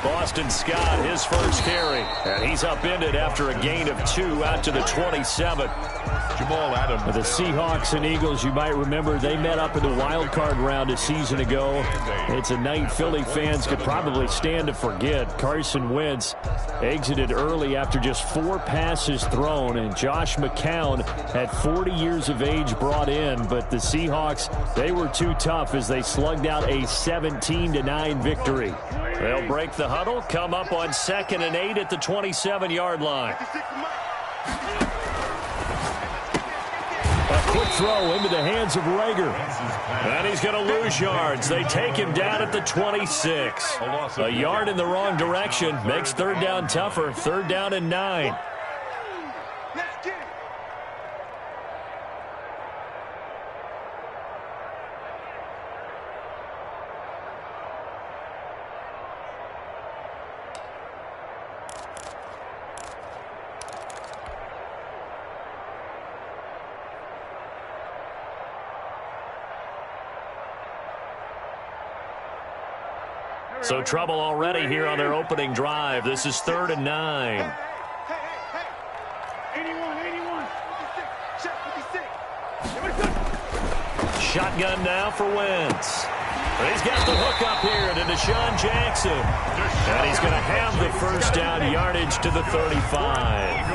Boston Scott, his first carry. And he's upended after a gain of 2 out to the 27. Jamal Adams. The Seahawks and Eagles, you might remember, they met up in the wild card round a season ago. It's a night Philly fans could probably stand to forget. Carson Wentz exited early after just 4 passes thrown, and Josh McCown had 40 years of age brought in, but the Seahawks, they were too tough as they slugged out a 17-9 victory. They'll break the huddle, come up on 2nd and 8 at the 27-yard line. A quick throw into the hands of Rager. And he's going to lose yards. They take him down at the 26. A yard in the wrong direction makes 3rd down tougher. 3rd down and 9. So trouble already here on their opening drive. This is 3rd and 9. Shotgun now for Wentz. He's got the hook up here to Deshaun Jackson. And he's going to have the first down yardage to the 35.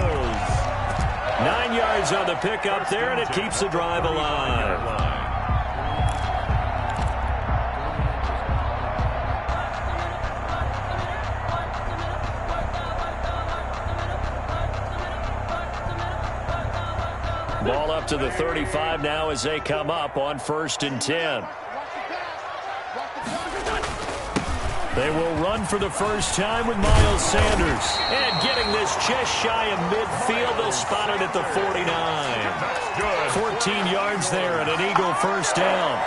9 yards on the pickup there, and it keeps the drive alive. Ball up to the 35 now as they come up on 1st and 10. They will run for the first time with Miles Sanders. And getting this just shy of midfield, they'll spot it at the 49. 14 yards there and an Eagle first down.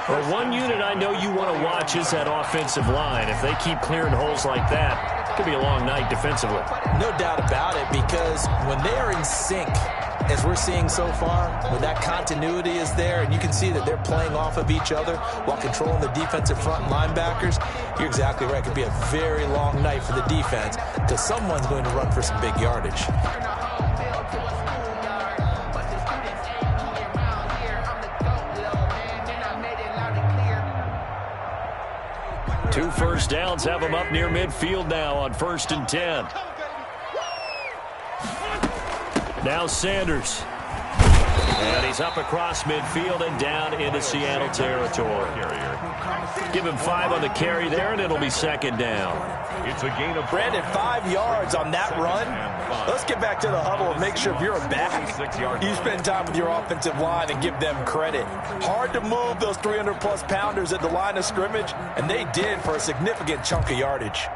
Well, one unit I know you want to watch is that offensive line. If they keep clearing holes like that, it could be a long night defensively. No doubt about it, because when they are in sync, as we're seeing so far, when that continuity is there and you can see that they're playing off of each other while controlling the defensive front linebackers, you're exactly right. It could be a very long night for the defense because someone's going to run for some big yardage. Two first downs have them up near midfield now on 1st and 10. Now Sanders. And he's up across midfield and down into Seattle territory. Give him 5 on the carry there, and it'll be 2nd down. It's a gain of Brandon, 5 yards on that run. Let's get back to the huddle and make sure if you're a back, you spend time with your offensive line and give them credit. Hard to move those 300-plus pounders at the line of scrimmage, and they did for a significant chunk of yardage.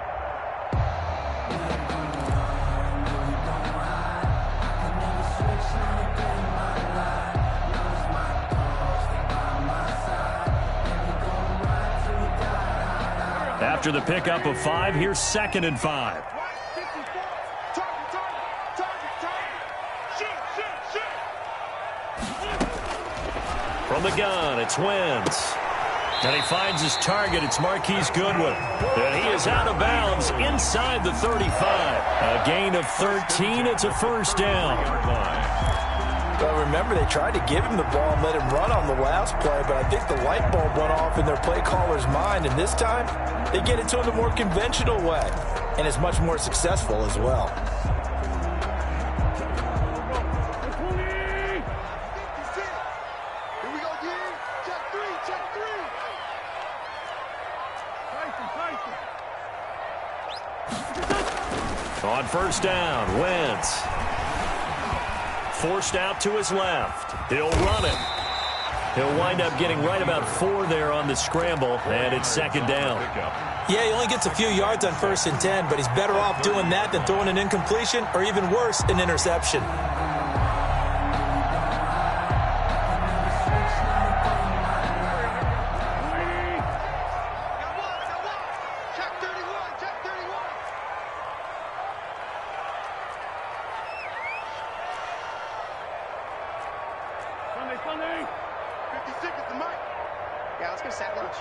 After the pickup of 5, here's 2nd and 5. From the gun, it's Wentz. And he finds his target. It's Marquise Goodwin. And he is out of bounds inside the 35. A gain of 13. It's a first down. Well, remember, they tried to give him the ball and let him run on the last play, but I think the light bulb went off in their play caller's mind, and this time they get it to him the more conventional way, and it's much more successful as well. On first down, Wentz. Forced out to his left. He'll run it. He'll wind up getting right about 4 there on the scramble, and it's 2nd down. Yeah, he only gets a few yards on 1st and 10, but he's better off doing that than throwing an incompletion or even worse, an interception. Yeah, let's go set lunch.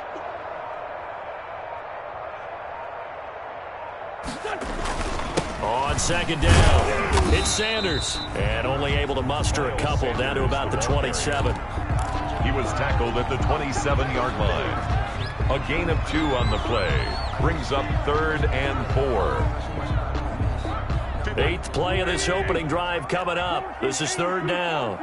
On second down, it's Sanders. And only able to muster a couple down to about the 27. He was tackled at the 27-yard line. A gain of 2 on the play. Brings up 3rd and 4. 8th play of this opening drive coming up. This is 3rd down.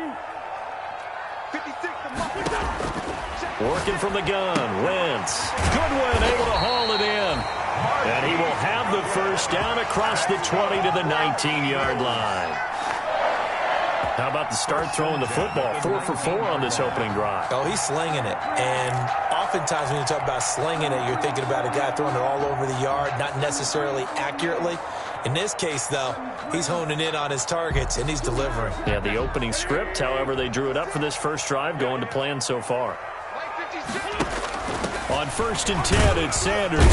Working from the gun, Wentz. Goodwin able to haul it in. And he will have the first down across the 20 to the 19-yard line. How about the start throwing the football? 4 for 4 on this opening drive. Oh, he's slinging it. And oftentimes when you talk about slinging it, you're thinking about a guy throwing it all over the yard, not necessarily accurately. In this case, though, he's honing in on his targets, and he's delivering. Yeah, the opening script, however, they drew it up for this first drive, going to plan so far. On 1st and 10, it's Sanders.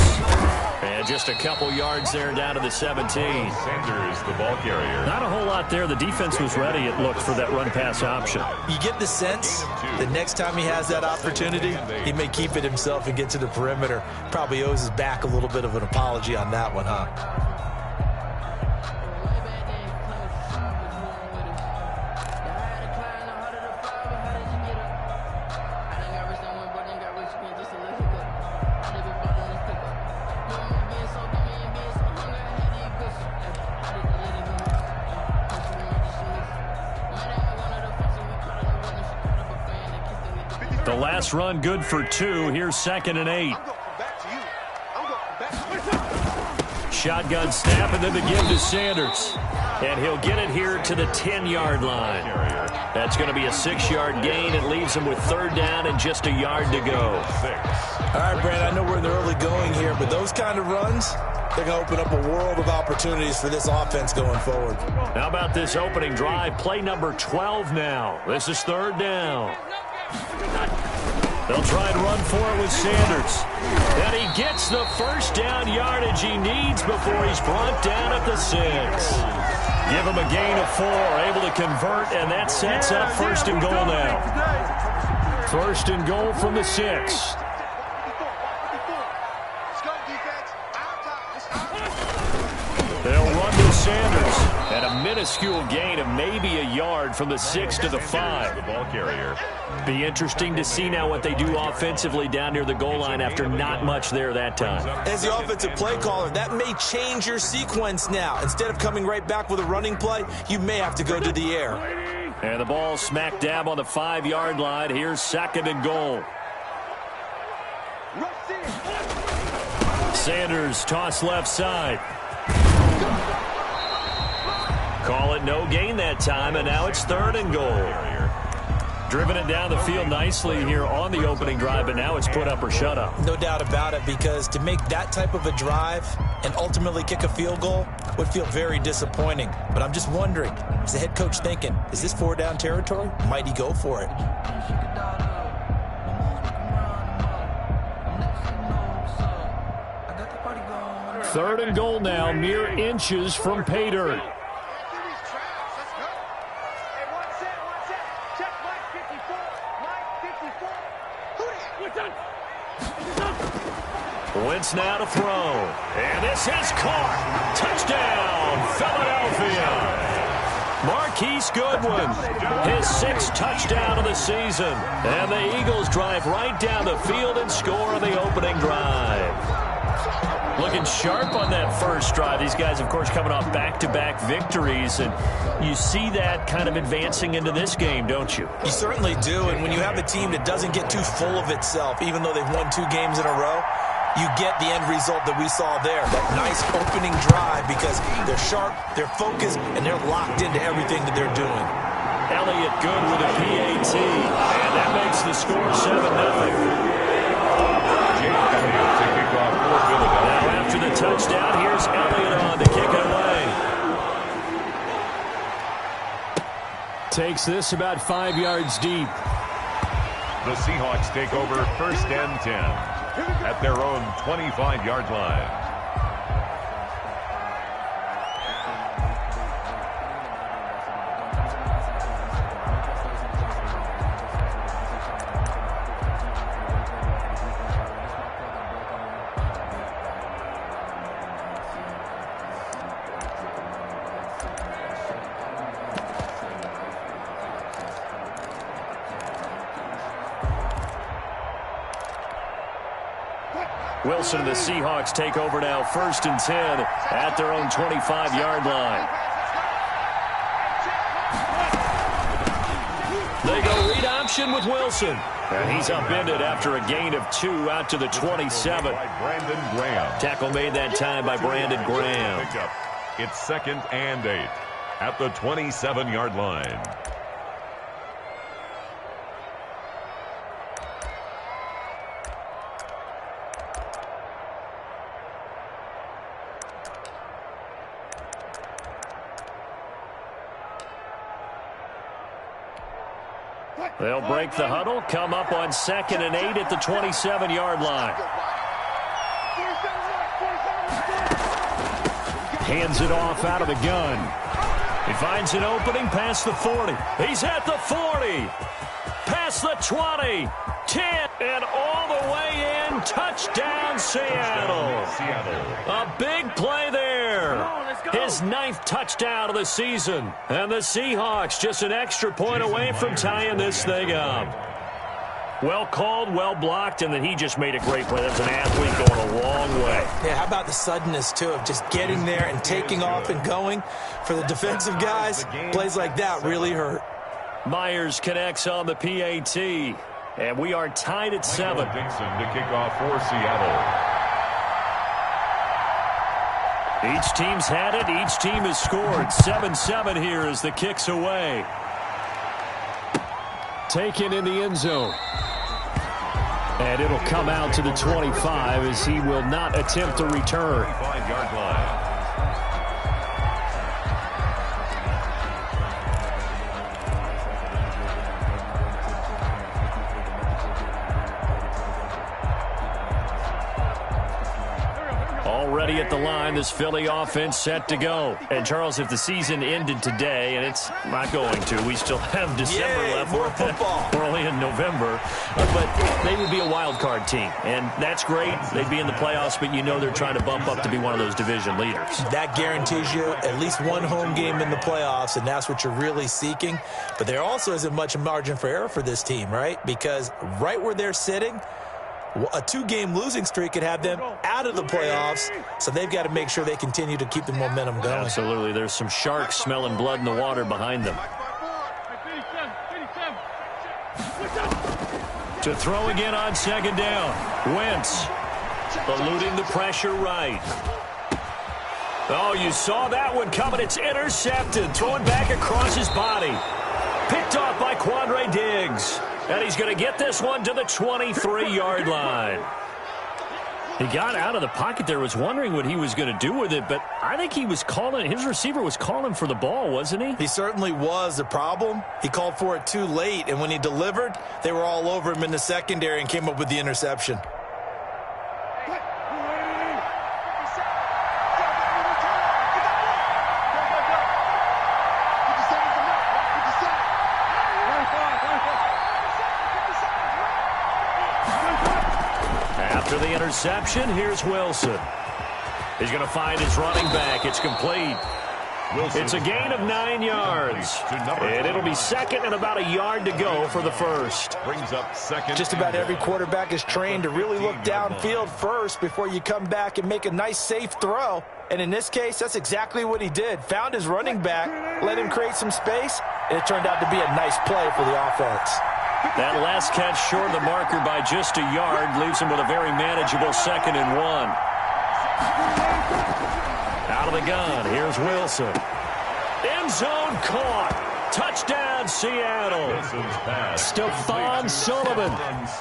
And just a couple yards there down to the 17. Sanders, the ball carrier. Not a whole lot there. The defense was ready, it looked, for that run-pass option. You get the sense the next time he has that opportunity, he may keep it himself and get to the perimeter. Probably owes his back a little bit of an apology on that one, huh? The last run good for 2. Here's 2nd and 8. Shotgun snap and then the give to Sanders. And he'll get it here to the 10-yard line. That's going to be a 6-yard gain. It leaves him with 3rd down and just a yard to go. All right, Brad, I know we're in the early going here, but those kind of runs, they're going to open up a world of opportunities for this offense going forward. How about this opening drive? Play number 12 now. This is 3rd down. They'll try and run for it with Sanders. And he gets the first down yardage he needs before he's brought down at the 6. Give him a gain of 4, able to convert, and that sets up 1st and goal now. 1st and goal from the 6. They'll run to Sanders. And a minuscule gain of maybe a yard from the 6 to the 5. The ball carrier. Be interesting to see now what they do offensively down near the goal line after not much there that time. As the offensive play caller, that may change your sequence now. Instead of coming right back with a running play, you may have to go to the air. And the ball smack dab on the 5-yard line. Here's 2nd and goal. Sanders toss left side. Call it no gain that time, and now it's 3rd and goal. Driven it down the field nicely here on the opening drive, but now it's put up or shut up. No doubt about it, because to make that type of a drive and ultimately kick a field goal would feel very disappointing. But I'm just wondering, is the head coach thinking, is this 4-down territory? Might he go for it? Third and goal now, mere inches from pay dirt. Wentz now to throw. And this is caught. Touchdown, Philadelphia. Marquise Goodwin, his 6th touchdown of the season. And the Eagles drive right down the field and score on the opening drive. Looking sharp on that first drive. These guys, of course, coming off back-to-back victories. And you see that kind of advancing into this game, don't you? You certainly do. And when you have a team that doesn't get too full of itself, even though they've won 2 games in a row, you get the end result that we saw there. That nice opening drive, because they're sharp, they're focused, and they're locked into everything that they're doing. Elliott good with a PAT. And that makes the score 7-0. Now after the touchdown, here's Elliott on to kick it away. Takes this about 5 yards deep. The Seahawks take over 1st and 10 at their own 25-yard line. Wilson and the Seahawks take over now, 1st and 10 at their own 25-yard line. They go read option with Wilson. And he's upended after a gain of 2 out to the 27. Brandon Graham. Tackle made that time by Brandon Graham. It's 2nd and 8 at the 27-yard line. They'll break the huddle, come up on 2nd and 8 at the 27-yard line. Hands it off out of the gun. He finds an opening past the 40. He's at the 40. Past the 20. 10. And all the way in. Touchdown, Seattle. A big play there. His 9th touchdown of the season. And the Seahawks just an extra point away from tying this thing up. Well called, well blocked, and then he just made a great play. That's an athlete going a long way. Yeah, how about the suddenness, too, of just getting there and taking off and going? For the defensive guys, plays like that really hurt. Myers connects on the PAT, and we are tied at 7. Dixon to kick off for Seattle. Each team's had it. Each team has scored. 7-7 here as the kick's away. Taken in the end zone. And it'll come out to the 25 as he will not attempt to return. 5-yard line. Already at the line, this Philly offense set to go. And, Charles, if the season ended today, and it's not going to, we still have December left. More football. We're only in November. But they would be a wild card team. And that's great. They'd be in the playoffs, but you know they're trying to bump up to be one of those division leaders. That guarantees you at least one home game in the playoffs, and that's what you're really seeking. But there also isn't much margin for error for this team, right? Because right where they're sitting, a 2-game losing streak could have them out of the playoffs, so they've got to make sure they continue to keep the momentum going. Absolutely. There's some sharks smelling blood in the water behind them. To throw again on 2nd down. Wentz eluding the pressure right. Oh, you saw that one coming. It's intercepted. Thrown back across his body. Picked off by Quandre Diggs. And he's going to get this one to the 23-yard line. He got out of the pocket there, was wondering what he was going to do with it, but I think he was calling, his receiver was calling for the ball, wasn't he? He certainly was. The problem, he called for it too late, and when he delivered, they were all over him in the secondary and came up with the interception. After the interception, here's Wilson. He's going to find his running back. It's complete. It's a gain of 9 yards. And it'll be 2nd and about a yard to go for the first. Brings up 2nd. Just about every quarterback is trained to really look downfield first before you come back and make a nice, safe throw. And in this case, that's exactly what he did. Found his running back, let him create some space, and it turned out to be a nice play for the offense. That last catch short of the marker by just a yard leaves him with a very manageable 2nd and 1. Out of the gun, here's Wilson. End zone caught. Touchdown, Seattle. Stephon Sullivan,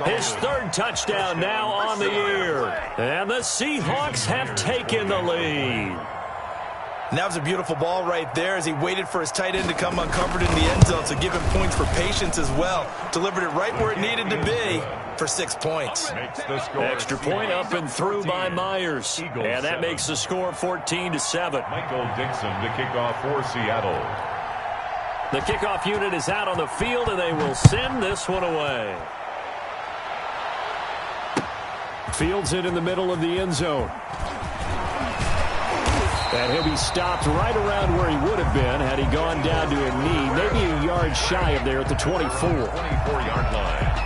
his 3rd touchdown now on the year. And the Seahawks have taken the lead. And that was a beautiful ball right there as he waited for his tight end to come uncovered in the end zone, so give him points for patience as well. Delivered it right where it needed to be for 6 points. Extra point up and through by Myers. And that makes the score 14-7. Michael Dixon to kick off for Seattle. The kickoff unit is out on the field, and they will send this one away. Fields it in the middle of the end zone. And he'll be stopped right around where he would have been had he gone down to a knee, maybe a yard shy of there at the 24. 24-yard line.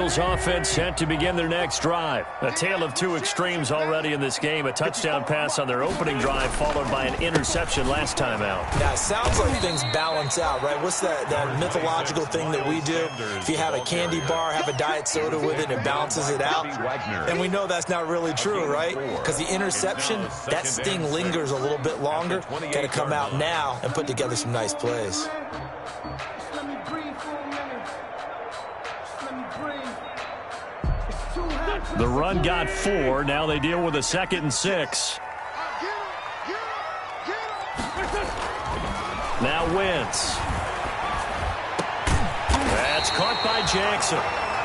Eagles offense set to begin their next drive. A tale of two extremes already in this game. A touchdown pass on their opening drive followed by an interception last time out. Yeah, it sounds like things balance out, right? What's that mythological thing that we do? If you have a candy bar, have a diet soda with it, it balances it out. And we know that's not really true, right? Because the interception, that sting lingers a little bit longer. Got to come out now and put together some nice plays. The run got 4. Now they deal with a 2nd and 6. Now Wentz. That's caught by Jackson.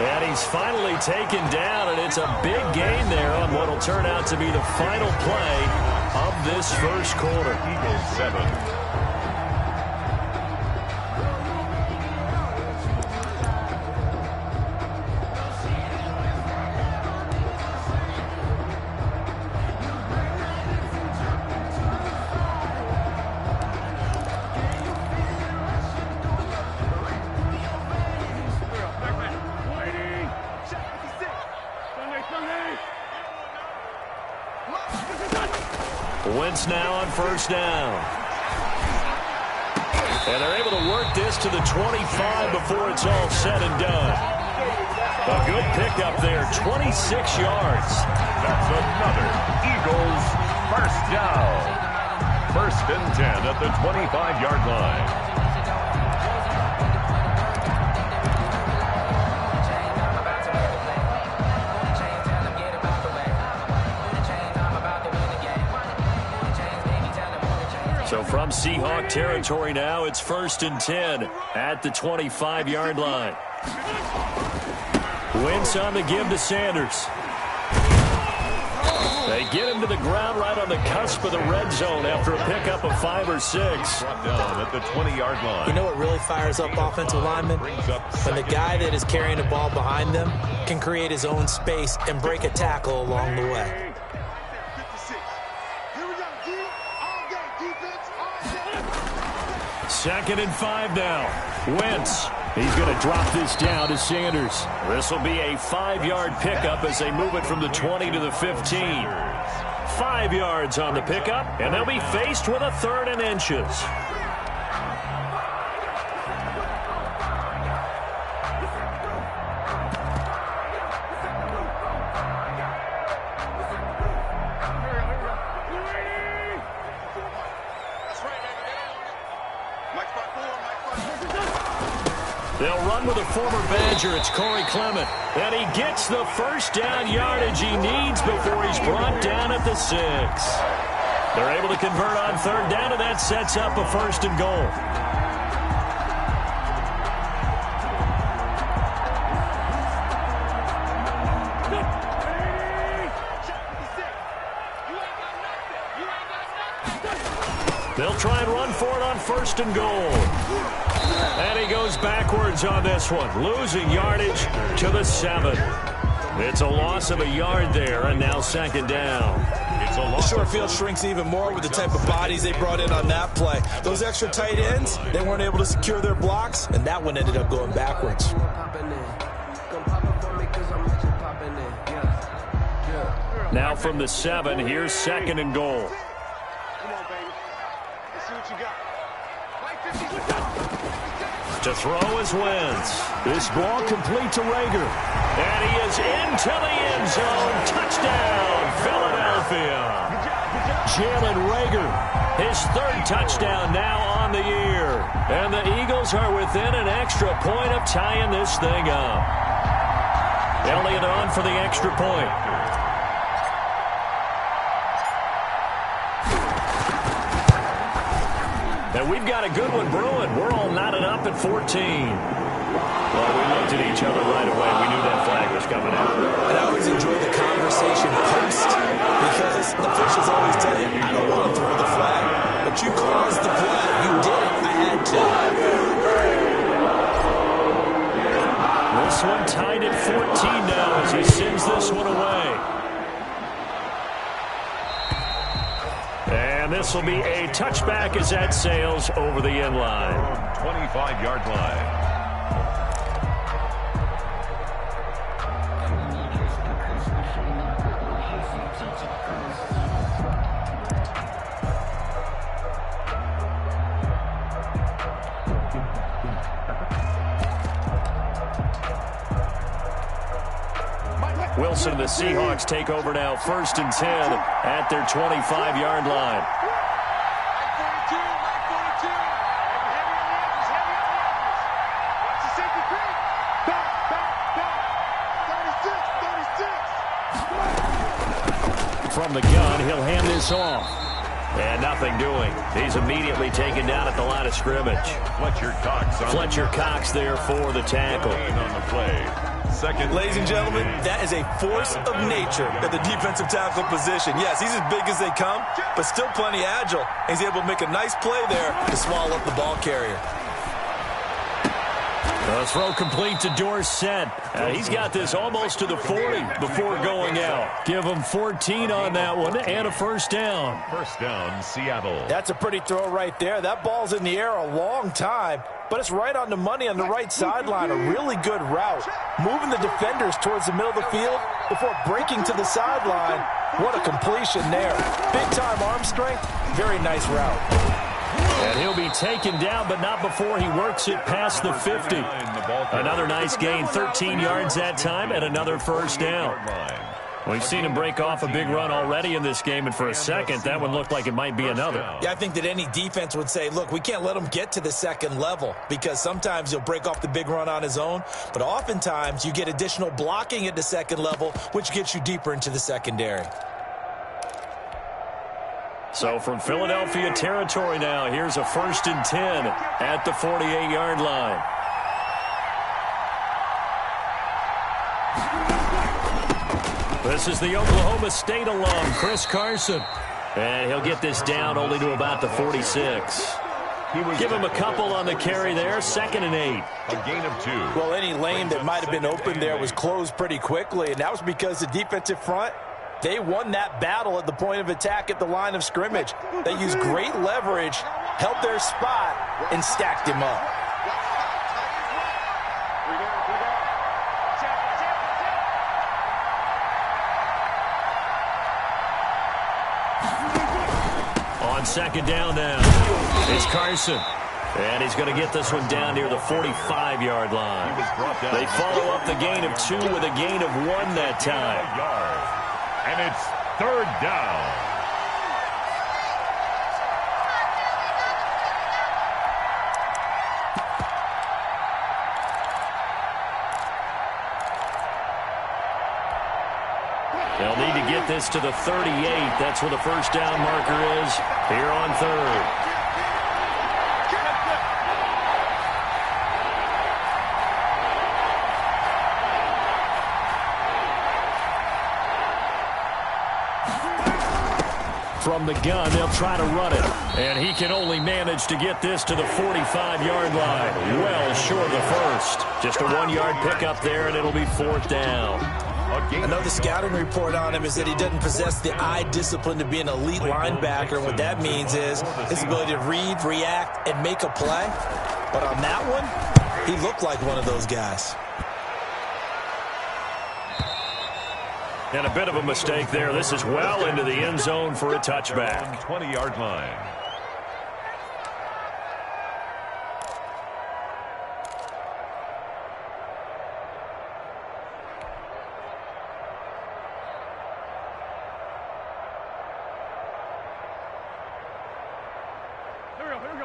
And he's finally taken down, and it's a big gain there on what will turn out to be the final play of this first quarter. Eagles 7. Wentz now on first down. And they're able to work this to the 25 before it's all said and done. A good pickup there, 26 yards. That's another Eagles first down. 1st and 10 at the 25-yard line. So from Seahawk territory now, it's 1st and 10 at the 25-yard line. Wentz on the give to Sanders. They get him to the ground right on the cusp of the red zone after a pickup of 5 or 6. Brought down at the 20-yard line. You know what really fires up offensive linemen? When the guy that is carrying the ball behind them can create his own space and break a tackle along the way. Second and 5 now. Wentz. He's going to drop this down to Sanders. This will be a 5-yard pickup as they move it from the 20 to the 15. 5 yards on the pickup, and they'll be faced with a 3rd and inches. They'll run with a former Badger. It's Corey Clement. And he gets the first down yardage he needs before he's brought down at the 6. They're able to convert on 3rd down, and that sets up a 1st and goal. They'll try and run for it on 1st and goal. And he goes backwards on this one, losing yardage to the 7. It's a loss of a yard there, and now 2nd down. It's a The loss. short field shrinks even more with the type of bodies they brought in on that play. Those extra tight ends, they weren't able to secure their blocks, and that one ended up going backwards. Now from the 7, here's 2nd and goal. Come on, baby. Let's see what you got. To throw is Wentz. This ball complete to Rager. And he is into the end zone. Touchdown, Philadelphia. Jalen Rager, his 3rd touchdown now on the year. And the Eagles are within an extra point of tying this thing up. Elliott on for the extra point. And we've got a good one brewing. We're all knotted up at 14. Well, we looked at each other right away. We knew that flag was coming out. And I always enjoy the conversation post because officials always tell you, I don't want to throw the flag. But you caused the play. You did it. I had to. This one tied at 14 now as he sends this one away. And this will be a touchback as that sails over the end line. 25-yard line. Wilson and the Seahawks take over now, 1st and 10 at their 25-yard line. From the gun, he'll hand this off. And nothing doing. He's immediately taken down at the line of scrimmage. Fletcher Cox there for the tackle. On the play. Second. Ladies and gentlemen, that is a force of nature at the defensive tackle position. Yes, he's as big as they come, but still plenty agile. He's able to make a nice play there to swallow up the ball carrier. The throw complete to Dorsett. He's got this almost to the 40 before going out. Give him 14 on that one and a first down. First down, Seattle. That's a pretty throw right there. That ball's in the air a long time, but it's right on the money on the right sideline. A really good route. Moving the defenders towards the middle of the field before breaking to the sideline. What a completion there. Big-time arm strength. Very nice route. And he'll be taken down, but not before he works it past the 50. Another nice gain, 13 yards that time, and another first down. We've seen him break off a big run already in this game, and for a second, that one looked like it might be another. Yeah, I think that any defense would say, look, we can't let him get to the second level, because sometimes he'll break off the big run on his own, but oftentimes you get additional blocking at the second level, which gets you deeper into the secondary. So from Philadelphia territory now, here's a 1st and 10 at the 48-yard line. This is the Oklahoma State alum, Chris Carson. And he'll get this down only to about the 46. Give him a couple on the carry there, 2nd and 8. A gain of 2. Well, any lane that might have been open there was closed pretty quickly, and that was because the defensive front, they won that battle at the point of attack at the line of scrimmage. They used great leverage, held their spot, and stacked him up. On 2nd down now, it's Carson. And he's going to get this one down near the 45-yard line. They follow up the gain of 2 with a gain of 1 that time. And it's 3rd down. They'll need to get this to the 38. That's where the first down marker is here on 3rd. From the gun, they'll try to run it. And he can only manage to get this to the 45-yard line. Well short of the first. Just a 1-yard pickup there, and it'll be 4th down. I know the scouting report on him is that he doesn't possess the eye discipline to be an elite linebacker. What that means is his ability to read, react, and make a play. But on that one, he looked like one of those guys. And a bit of a mistake there. This is well into the end zone for a touchback. 20-yard line.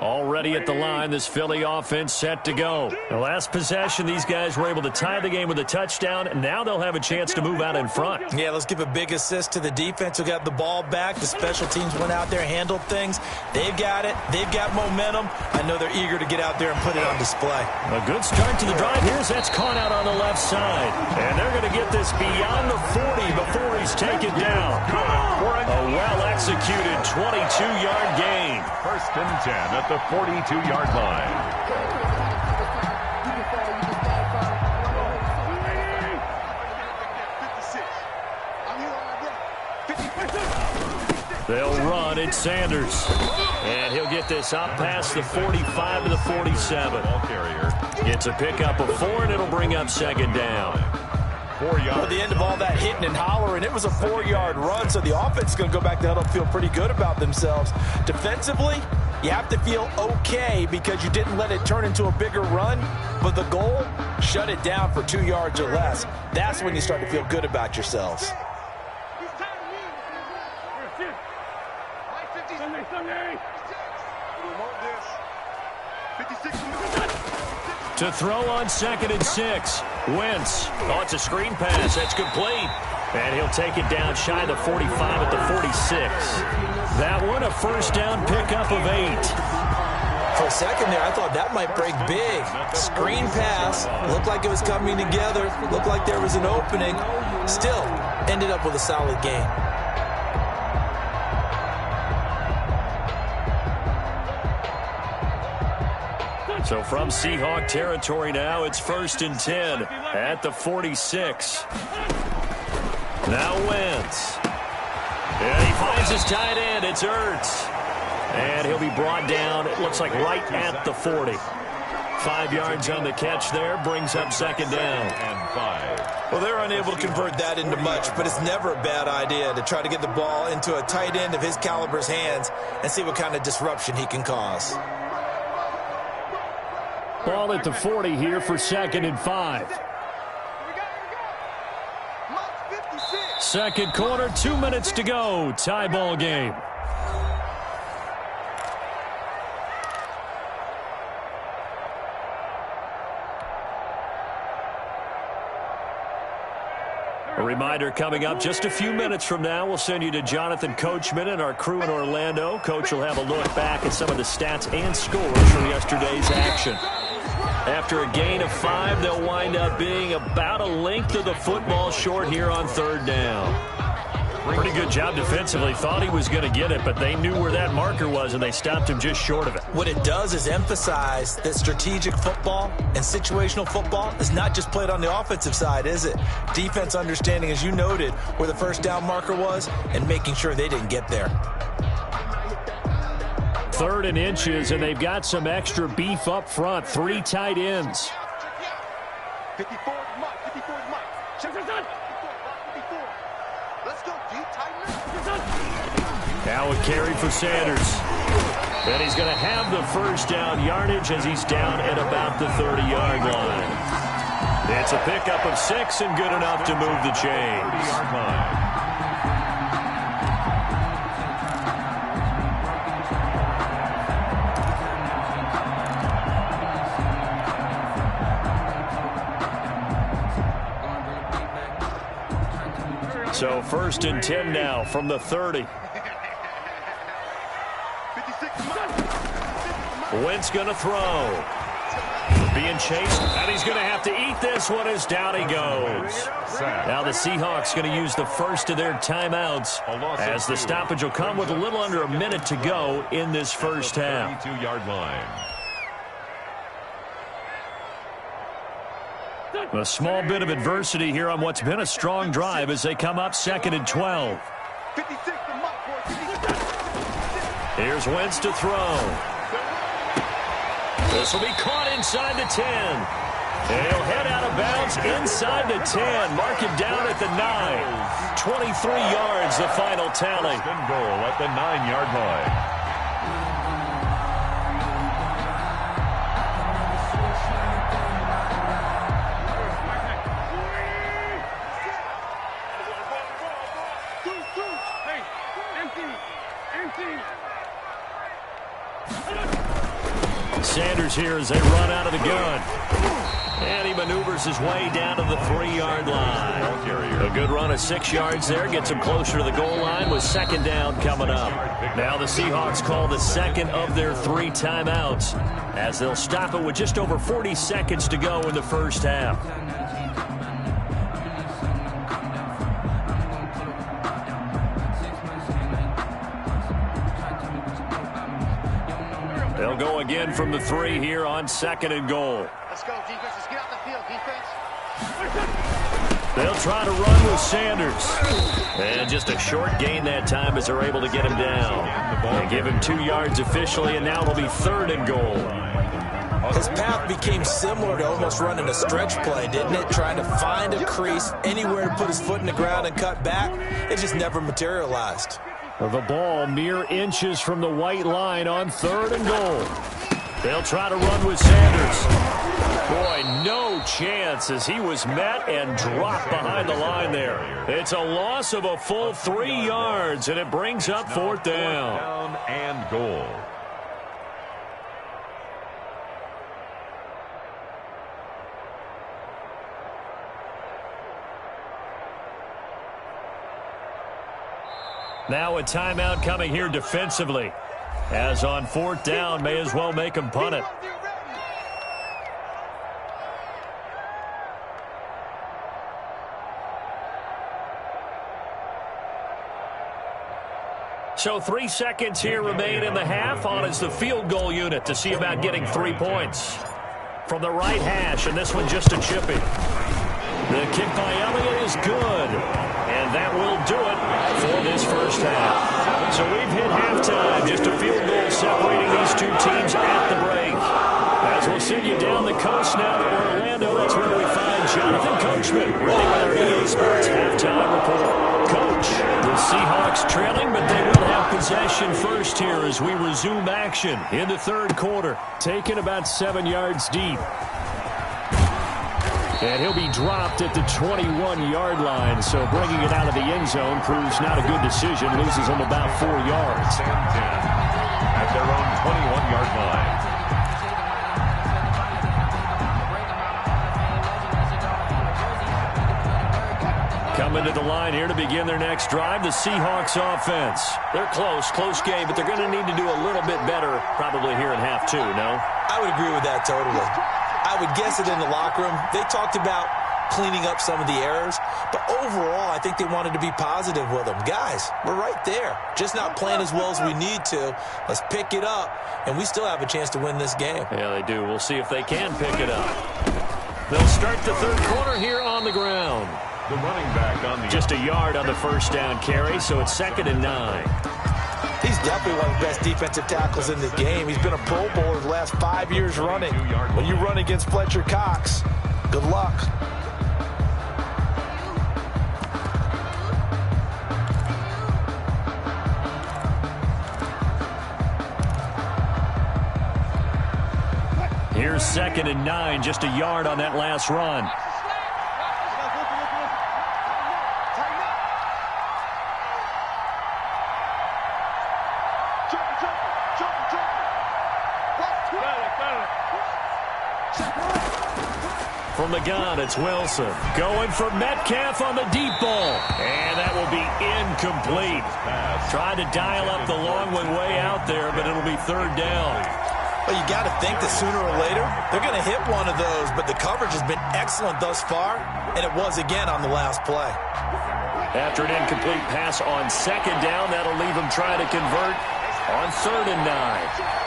Already at the line, this Philly offense set to go. The last possession, these guys were able to tie the game with a touchdown, and now they'll have a chance to move out in front. Yeah, let's give a big assist to the defense who got the ball back. The special teams went out there, handled things. They've got it. They've got momentum. I know they're eager to get out there and put it on display. A good start to the drive. Here's that's caught out on the left side. And they're going to get this beyond the 40 before he's taken down. A well-executed 22-yard gain. 1st and 10 at the 42-yard line. They'll run. It's Sanders. And he'll get this up past the 45 to the 47. Gets a pickup of 4, and it'll bring up 2nd down. 4 yards. At the end of all that hitting and hollering, it was a 4-yard run, so the offense is going to go back to huddle, feel pretty good about themselves. Defensively, you have to feel okay because you didn't let it turn into a bigger run, but the goal, shut it down for 2 yards or less. That's when you start to feel good about yourselves. To throw on 2nd and 6. Wentz. Oh, it's a screen pass. That's complete. And he'll take it down shy of the 45 at the 46. That one, a first down pickup of 8. For a second there, I thought that might break big. Screen pass. Looked like it was coming together. Looked like there was an opening. Still, ended up with a solid game. So from Seahawk territory now, it's 1st and 10 at the 46. Now Wentz. And he finds his tight end. It's Ertz. And he'll be brought down, it looks like right at the 40. 5 yards on the catch there, brings up 2nd down. And 5. Well, they're unable to convert that into much, but it's never a bad idea to try to get the ball into a tight end of his caliber's hands and see what kind of disruption he can cause. Ball at the 40 here for 2nd and 5. Second quarter, 2 minutes to go. Tie ball game. A reminder coming up just a few minutes from now, we'll send you to Jonathan Coachman and our crew in Orlando. Coach will have a look back at some of the stats and scores from yesterday's action. After a gain of 5, they'll wind up being about a length of the football short here on 3rd down. Pretty good job defensively. Thought he was going to get it, but they knew where that marker was, and they stopped him just short of it. What it does is emphasize that strategic football and situational football is not just played on the offensive side, is it? Defense understanding, as you noted, where the first down marker was and making sure they didn't get there. 3rd and inches, and they've got some extra beef up front. 3 tight ends. 54 is Mike. 54 is Mike. Check this out. 54. Let's go, deep tight end. Now a carry for Sanders. And he's going to have the first down yardage as he's down at about the 30-yard line. It's a pickup of 6 and good enough to move the chains. 30-yard line. So 1st and 10 now from the 30. Wentz going to throw. Being chased, and he's going to have to eat this one as down he goes. Now the Seahawks going to use the first of their timeouts as the stoppage will come with a little under a minute to go in this first half. 32-yard line. A small bit of adversity here on what's been a strong drive as they come up 2nd and 12. Here's Wentz to throw. This will be caught inside the 10. And he'll head out of bounds inside the 10. Mark him down at the 9. 23 yards, the final tally. Spin goal at the 9-yard line. Sanders here as they run out of the gun. And he maneuvers his way down to the 3-yard line. A good run of 6 yards there. Gets him closer to the goal line with 2nd down coming up. Now the Seahawks call the second of their 3 timeouts as they'll stop it with just over 40 seconds to go in the first half. They'll go again from the 3 here on 2nd and goal. Let's go, defense. Let's get out the field, defense. They'll try to run with Sanders. And just a short gain that time as they're able to get him down. They give him 2 yards officially, and now it'll be 3rd and goal. His path became similar to almost running a stretch play, didn't it? Trying to find a crease, anywhere to put his foot in the ground and cut back. It just never materialized. The ball mere inches from the white line on 3rd and goal. They'll try to run with Sanders. Boy, no chance as he was met and dropped behind the line there. It's a loss of a full 3 yards, and it brings up 4th down. 4th down and goal. Now a timeout coming here defensively. As on 4th down, may as well make them punt it. So 3 seconds here remain in the half. On is the field goal unit to see about getting 3 points. From the right hash, and this one just a chipping. The kick by Elliott is good. And that will do it for this first half. So we've hit halftime. Just a field goal separating these two teams at the break. As we'll send you down the coast now to Orlando, that's where we find Jonathan Coachman ready with our EA Sports halftime report. Coach, the Seahawks trailing, but they will have possession first here as we resume action in the 3rd quarter. Taken about 7 yards deep. And he'll be dropped at the 21-yard line, so bringing it out of the end zone proves not a good decision. Loses him about 4 yards. At their own 21-yard line. Coming to the line here to begin their next drive, the Seahawks offense. They're close game, but they're going to need to do a little bit better probably here in half 2, no? I would agree with that totally. I would guess it in the locker room. They talked about cleaning up some of the errors, but overall, I think they wanted to be positive with them. Guys, we're right there. Just not playing as well as we need to. Let's pick it up, and we still have a chance to win this game. Yeah, they do. We'll see if they can pick it up. They'll start the 3rd quarter here on the ground. The running back on the... Just a yard on the first down carry, so it's 2nd and 9. He's definitely one of the best defensive tackles in the game. He's been a Pro Bowler the last 5 years running. When you run against Fletcher Cox, good luck. Here's 2nd and 9, just a yard on that last run. From the gun, it's Wilson. Going for Metcalf on the deep ball. And that will be incomplete. Tried to dial up the long one way out there, but it'll be 3rd down. Well, you got to think that sooner or later, they're going to hit one of those, but the coverage has been excellent thus far, and it was again on the last play. After an incomplete pass on 2nd down, that'll leave them trying to convert on 3rd and 9.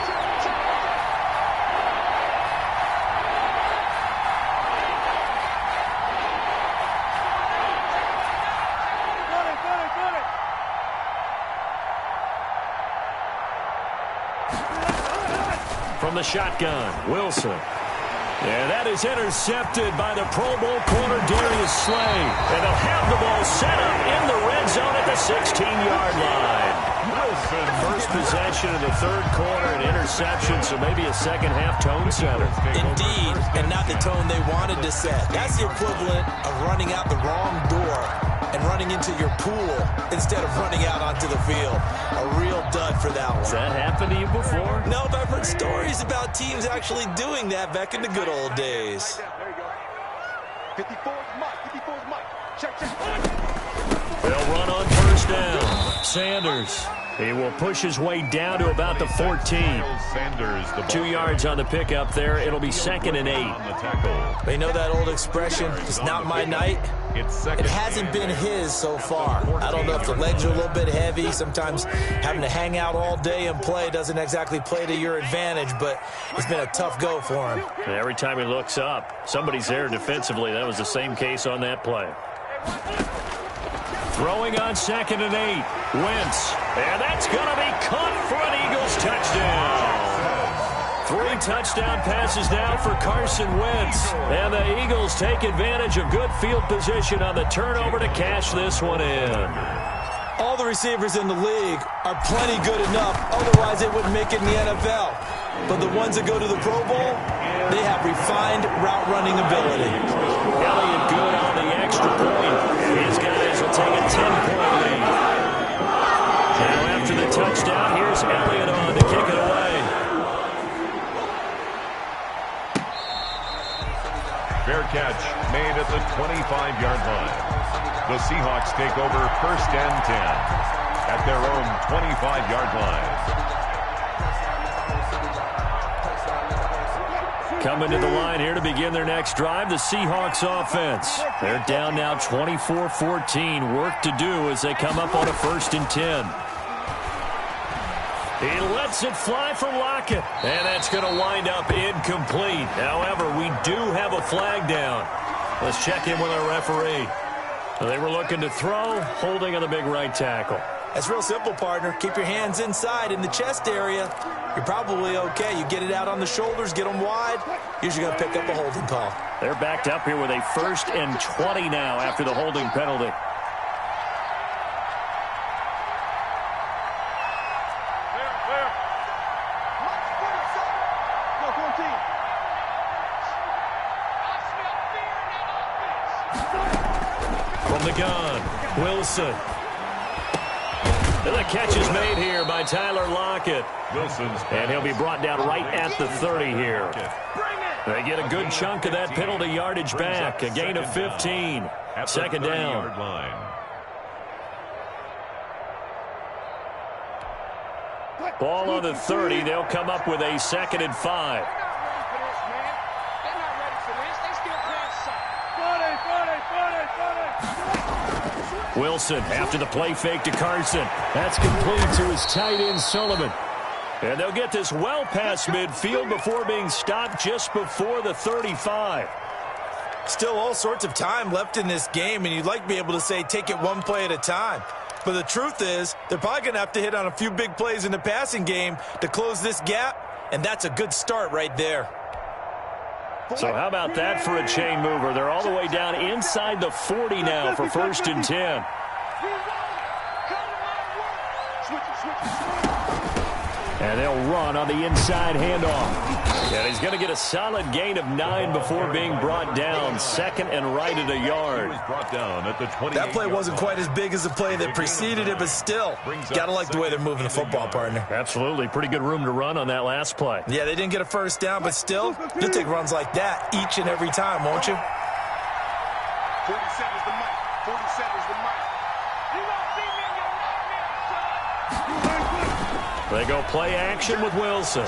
From the shotgun, Wilson. And that is intercepted by the Pro Bowl corner, Darius Slay. And they'll have the ball set up in the red zone at the 16-yard line. Wilson, first possession of the 3rd quarter, an interception, so maybe a second-half tone setter. Indeed, and not the tone they wanted to set. That's the equivalent of running out the wrong door and running into your pool instead of running out onto the field. A real dud for that one. Has that happened to you before? No, but I've heard stories about teams actually doing that back in the good old days. There you go. 54's Mike. 54's Mike. Check. They'll run on 1st down. Sanders. He will push his way down to about the 14. Sanders, the 2 yards on the pickup there. It'll be 2nd and 8. They know that old expression, it's not my night. It hasn't been his so far. I don't know if the legs are a little bit heavy. Sometimes having to hang out all day and play doesn't exactly play to your advantage, but it's been a tough go for him. And every time he looks up, somebody's there defensively. That was the same case on that play. Throwing on 2nd and 8. Wentz. And that's going to be caught for an Eagles touchdown. 3 touchdown passes now for Carson Wentz. And the Eagles take advantage of good field position on the turnover to cash this one in. All the receivers in the league are plenty good enough, otherwise they wouldn't make it in the NFL. But the ones that go to the Pro Bowl, they have refined route running ability. Elliott good on the extra point. His guys will take a 10-point lead. Now after the touchdown, here's Elliott on to kick it away. Fair catch made at the 25-yard line. The Seahawks take over 1st and 10 at their own 25-yard line. Coming to the line here to begin their next drive, the Seahawks offense. They're down now 24-14. Work to do as they come up on a 1st and 10. He lets it fly for Lockett, and that's going to wind up incomplete. However, we do have a flag down. Let's check in with our referee. They were looking to throw, holding on the big right tackle. That's real simple, partner. Keep your hands inside in the chest area. You're probably okay. You get it out on the shoulders, get them wide. Usually going to pick up a holding call. They're backed up here with a 1st and 20 now after the holding penalty. From the gun, Wilson. And the catch is made here by Tyler Lockett. And he'll be brought down right at the 30 here. They get a good chunk of that penalty yardage back. A gain of 15. 2nd down. Ball on the 30. They'll come up with a 2nd and 5. Wilson after the play fake to Carson. That's complete to his tight end, Sullivan. And they'll get this well past midfield before being stopped just before the 35. Still all sorts of time left in this game, and you'd like to be able to say take it one play at a time. But the truth is, they're probably going to have to hit on a few big plays in the passing game to close this gap, and that's a good start right there. So how about that for a chain mover? They're all the way down inside the 40 now for 1st and 10. And they'll run on the inside handoff. And he's going to get a solid gain of 9 before being brought down. 2nd and right at a yard. That play wasn't quite as big as the play that preceded it, but still, got to like the way they're moving the football, partner. Absolutely. Pretty good room to run on that last play. Yeah, they didn't get a 1st down, but still, you'll take runs like that each and every time, won't you? 47's the mic. 47's the mic. You don't see me in your nightmare, son. They go play action with Wilson.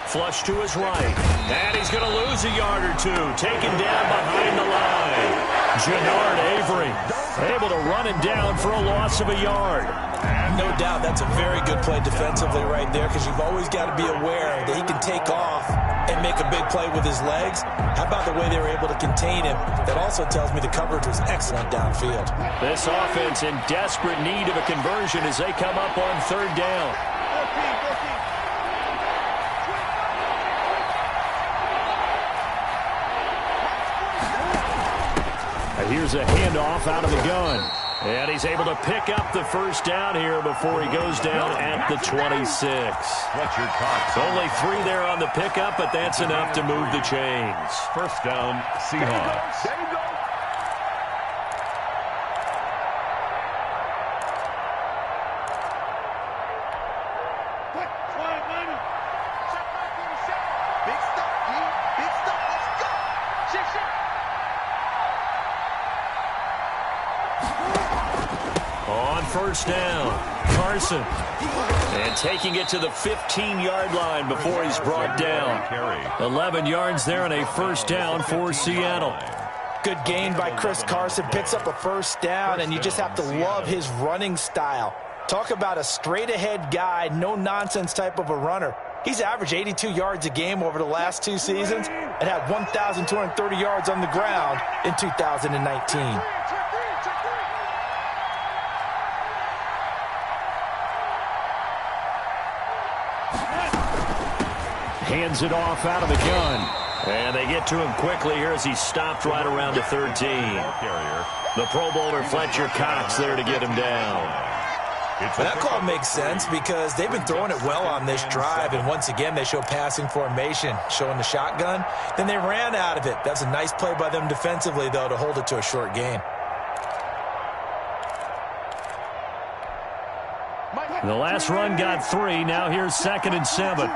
Flush to his right. And he's going to lose a yard or two. Taken down behind the line. Jannard Avery able to run it down for a loss of a yard. No doubt that's a very good play defensively right there, because you've always got to be aware that he can take off and make a big play with his legs. How about the way they were able to contain him? That also tells me the coverage was excellent downfield. This offense in desperate need of a conversion as they come up on 3rd down. Here's a handoff out of the gun. And he's able to pick up the 1st down here before he goes down at the 26. Only 3 there on the pickup, but that's enough to move the chains. 1st down, Seahawks. There you go. Big stop, D. Big stop. Let's go. Shit. On 1st down, Carson. And taking it to the 15-yard line before he's brought down. 11 yards there and a 1st down for Seattle. Good gain by Chris Carson. Picks up a 1st down, and you just have to love his running style. Talk about a straight-ahead guy, no-nonsense type of a runner. He's averaged 82 yards a game over the last 2 seasons and had 1,230 yards on the ground in 2019. Hands it off out of the gun. And they get to him quickly here as he's stopped right around the 13. The Pro Bowler Fletcher Cox there to get him down. But that call makes sense because they've been throwing it well on this drive, and once again they show passing formation, showing the shotgun. Then they ran out of it. That's a nice play by them defensively, though, to hold it to a short gain. The last run got 3. Now here's 2nd and 7.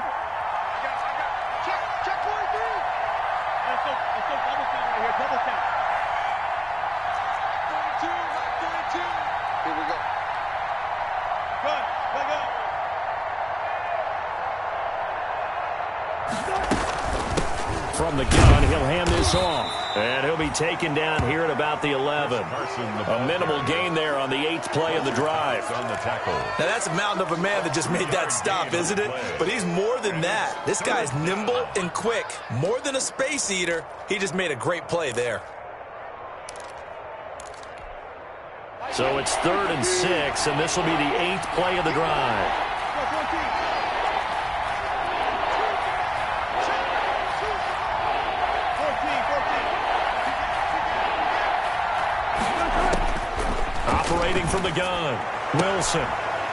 From the gun, he'll hand this off. And he'll be taken down here at about the 11. A minimal gain there on the 8th play of the drive. Now that's a mountain of a man that just made that stop, isn't it? But he's more than that. This guy's nimble and quick. More than a space eater. He just made a great play there. So it's 3rd and 6, and this will be the 8th play of the drive. Operating from the gun, Wilson.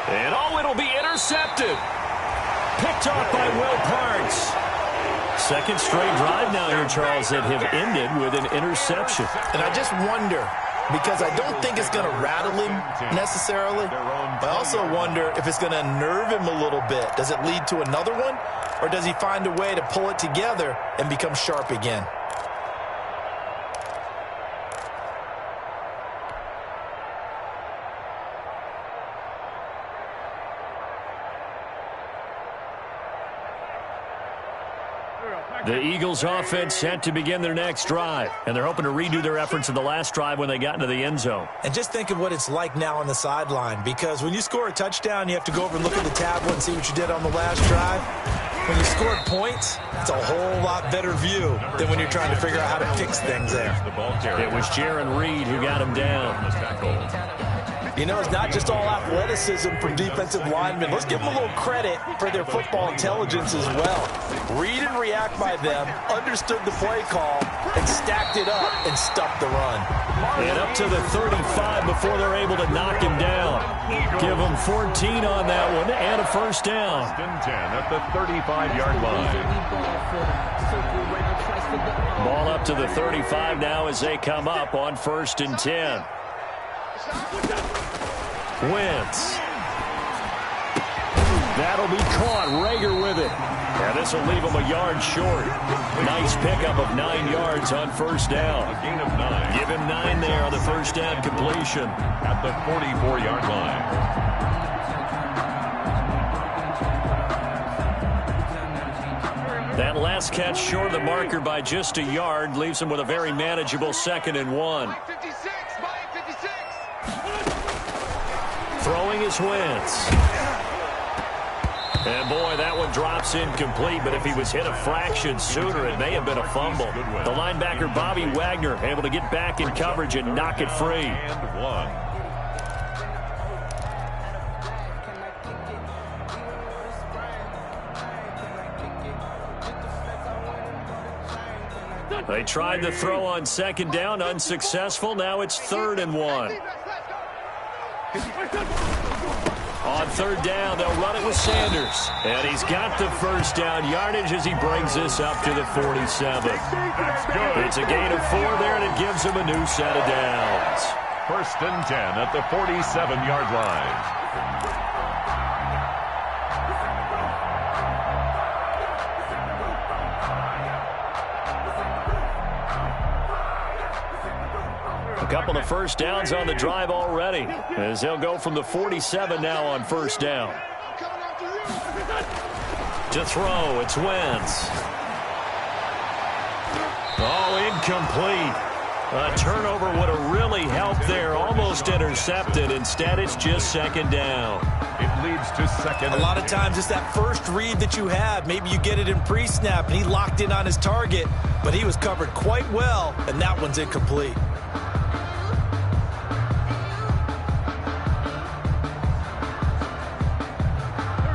And it'll be intercepted. Picked off by Will Parks. 2nd straight drive now here, Charles, that have ended with an interception. And I just wonder, because I don't think it's going to rattle him necessarily, but I also wonder if it's going to nerve him a little bit. Does it lead to another one, or does he find a way to pull it together and become sharp again? The Eagles offense set to begin their next drive, and they're hoping to redo their efforts in the last drive when they got into the end zone. And just think of what it's like now on the sideline, because when you score a touchdown, you have to go over and look at the tablet and see what you did on the last drive. When you scored points, it's a whole lot better view than when you're trying to figure out how to fix things there. It was Jaron Reed who got him down. You know, it's not just all athleticism from defensive linemen. Let's give them a little credit for their football intelligence as well. Read and react by them, understood the play call, and stacked it up and stuffed the run. And up to the 35 before they're able to knock him down. Give him 14 on that one and a first down. 10 at the 35-yard line. Ball up to the 35 now as they come up on 1st and 10. Wentz. That'll be caught. Rager with it. And this will leave him a yard short. Nice pickup of 9 yards on 1st down. A gain of 9. Give him 9 there on the 1st down completion. At the 44-yard line. That last catch short of the marker by just a yard leaves him with a very manageable 2nd and 1. Throwing is Wentz. And boy, that one drops incomplete, but if he was hit a fraction sooner, it may have been a fumble. The linebacker, Bobby Wagner, able to get back in coverage and knock it free. And 1. They tried the throw on 2nd down, unsuccessful. Now it's 3rd and 1. On 3rd down, they'll run it with Sanders. And he's got the 1st down yardage as he brings this up to the 47. It's a gain of 4 there, and it gives him a new set of downs. 1st and 10 at the 47-yard line. A couple of 1st downs on the drive already, as they'll go from the 47 now on 1st down. To throw, it's Wentz. Oh, incomplete. A turnover would have really helped there, almost intercepted. Instead, it's just 2nd down. It leads to 2nd. A lot of times it's that first read that you have. Maybe you get it in pre-snap, and he locked in on his target, but he was covered quite well, and that one's incomplete.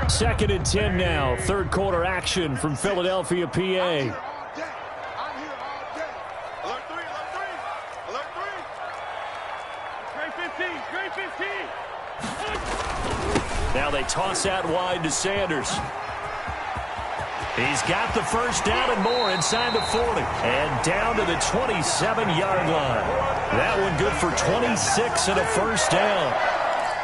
2nd and 10 now. Third quarter action from Philadelphia, PA. I'm here all day. Alert 3, alert 3. Alert 3. Grade 15. Now they toss out wide to Sanders. He's got the first down and more inside the 40. And down to the 27-yard line. That one good for 26 and a first down.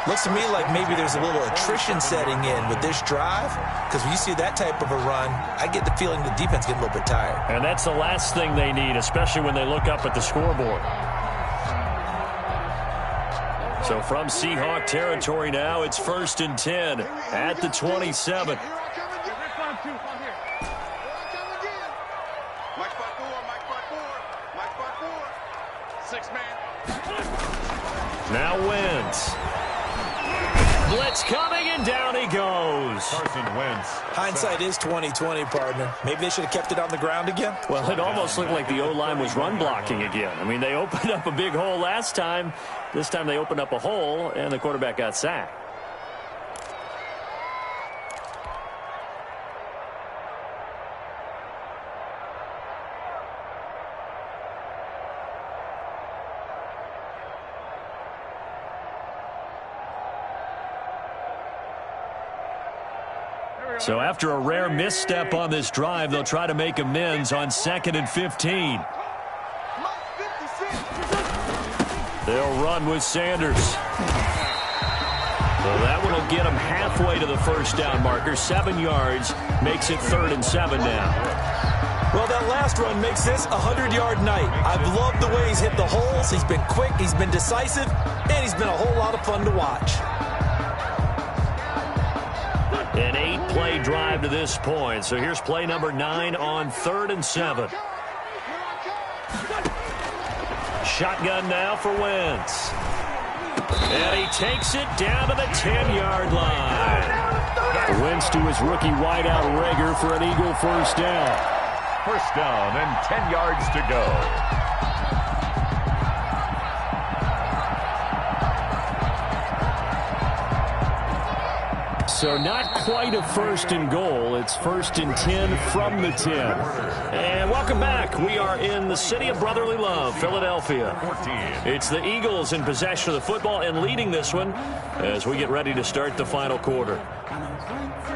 Looks to me like maybe there's a little attrition setting in with this drive, because when you see that type of a run, I get the feeling the defense getting a little bit tired. And that's the last thing they need, especially when they look up at the scoreboard. So from Seahawk territory now, it's 1st and 10 at the 27. Now Wentz. Blitz coming, and down he goes. Carson Wentz. Hindsight is 20/20, partner. Maybe they should have kept it on the ground again. Well, it almost looked like the O-line was run blocking again. I mean, they opened up a big hole last time. This time they opened up a hole, and the quarterback got sacked. So after a rare misstep on this drive, they'll try to make amends on 2nd and 15. They'll run with Sanders. So that one will get them halfway to the first down marker. 7 yards makes it 3rd and 7 now. Well, that last run makes this a 100-yard night. I've loved the way he's hit the holes. He's been quick, he's been decisive, and he's been a whole lot of fun to watch. An 8-play drive to this point. So here's play number 9 on 3rd and 7. Shotgun now for Wentz. And he takes it down to the 10-yard line. Wentz to his rookie wideout Rager for an Eagle first down. First down and 10 yards to go. So not quite a 1st and goal. It's 1st and 10 from the 10. And welcome back. We are in the city of brotherly love, Philadelphia. 14. It's the Eagles in possession of the football and leading this one as we get ready to start the final quarter.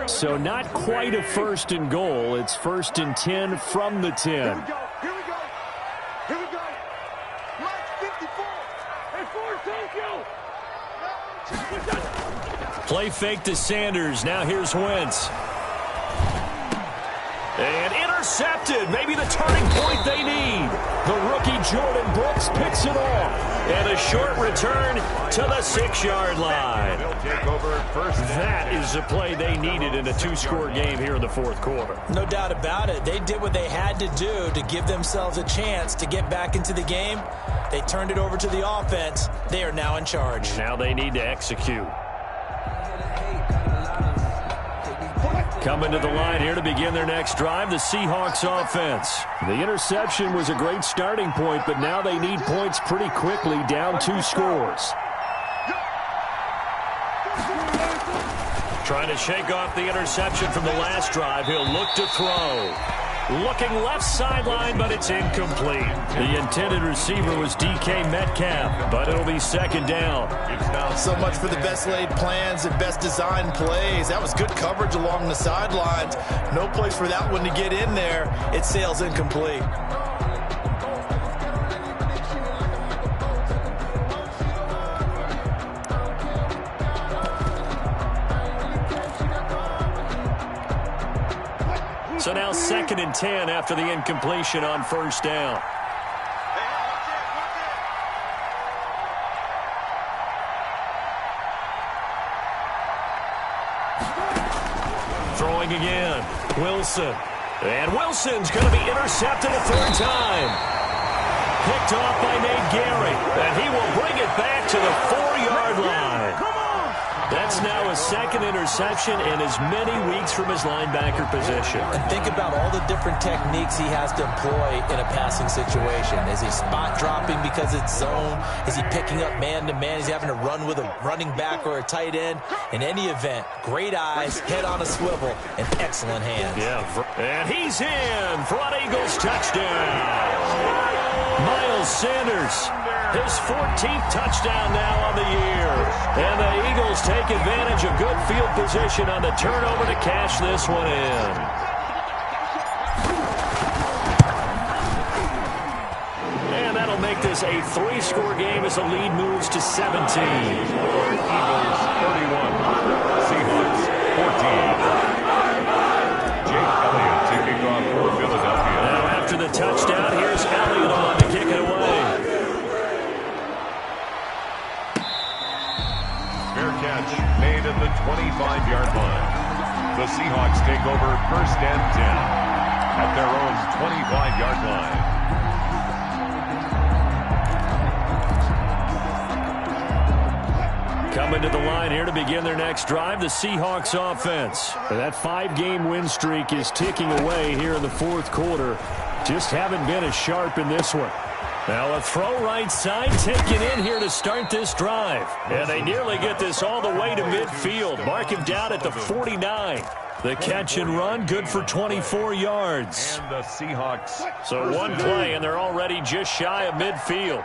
So not quite a 1st and goal. It's 1st and 10 from the 10. Here we go. Mark 54. And for Tokyo. Play fake to Sanders. Now here's Wentz. And intercepted. Maybe the turning point they need. The rookie Jordan Brooks picks it off. And a short return to the 6-yard line. They'll take over first. That is the play they needed in a 2-score game here in the 4th quarter. No doubt about it. They did what they had to do to give themselves a chance to get back into the game. They turned it over to the offense. They are now in charge. Now they need to execute. Coming to the line here to begin their next drive, the Seahawks offense. The interception was a great starting point, but now they need points pretty quickly, down 2 scores. Trying to shake off the interception from the last drive. He'll look to throw. Looking left sideline, but it's incomplete. The intended receiver was DK Metcalf, but it'll be 2nd down. So much for the best laid plans and best designed plays. That was good coverage along the sidelines. No place for that one to get in there. It sails incomplete. So now 2nd and 10 after the incompletion on first down. Throwing again. Wilson. And Wilson's going to be intercepted a 3rd time. Picked off by Nate Gary. And he will bring it back to the 4-yard line. That's now his second interception and as many weeks from his linebacker position. And think about all the different techniques he has to employ in a passing situation. Is he spot dropping because it's zone? Is he picking up man-to-man? Is he having to run with a running back or a tight end? In any event, great eyes, head on a swivel, and excellent hands. Yeah, and he's in for an Eagles touchdown. Miles Sanders, his 14th touchdown now on the year. And the Eagles take advantage of good field position on the turnover to cash this one in. And that'll make this a 3-score game as the lead moves to 17. Eagles 31, Seahawks 14. Jake Elliott taking off for Philadelphia. Now after the touchdown, here's Elliott on to kick it away. Fair catch made at the 25-yard line. The Seahawks take over 1st and 10 at their own 25-yard line. Coming to the line here to begin their next drive, the Seahawks offense. That 5-game win streak is ticking away here in the 4th quarter. Just haven't been as sharp in this one. Now a throw right side taken in here to start this drive. And they nearly get this all the way to midfield. Mark him down at the 49. The catch and run, good for 24 yards. And the Seahawks. So one play, and they're already just shy of midfield.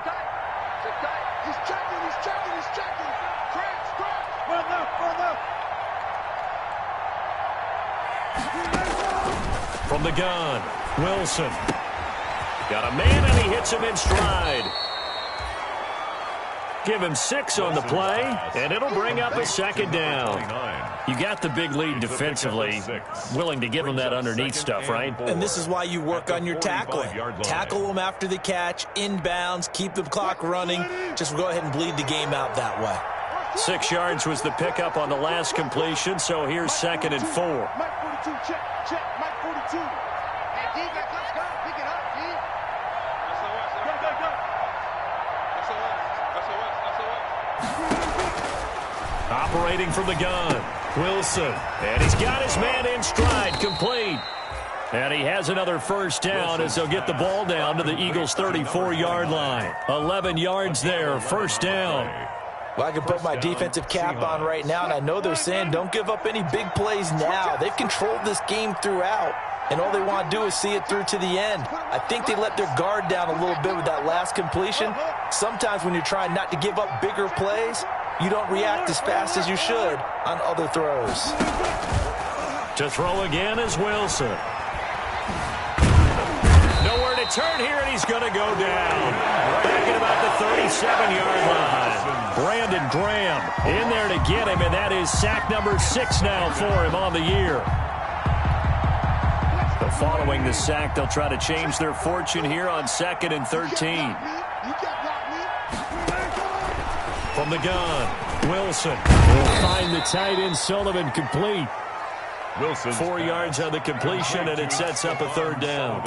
He's checking. From the gun, Wilson. Got a man, and he hits him in stride. Give him 6 on the play, and it'll bring up a 2nd down. You got the big lead defensively. Willing to give him that underneath stuff, right? And this is why you work on your tackling. Tackle them after the catch, inbounds, keep the clock running. Just go ahead and bleed the game out that way. 6 yards was the pickup on the last completion, so here's 2nd and 4. Mike 42, check. Mike 42. Hey, D, let's go. Pick it up, D. Operating from the gun, Wilson. And he's got his man in stride, complete. And he has another 1st down as they'll get the ball down to the Eagles' 34-yard line. 11 yards there, 1st down. Well, I can put my defensive cap on right now, and I know they're saying don't give up any big plays now. They've controlled this game throughout, and all they want to do is see it through to the end. I think they let their guard down a little bit with that last completion. Sometimes when you're trying not to give up bigger plays, you don't react as fast as you should on other throws. To throw again is Wilson. Nowhere to turn here, and he's going to go down. Back at about the 37-yard line. Brandon Graham in there to get him, and that is sack number 6 now for him on the year. But following the sack, they'll try to change their fortune here on 2nd and 13. From the gun, Wilson will find the tight end Sullivan complete. Wilson 4 yards on the completion, and it sets up a 3rd down.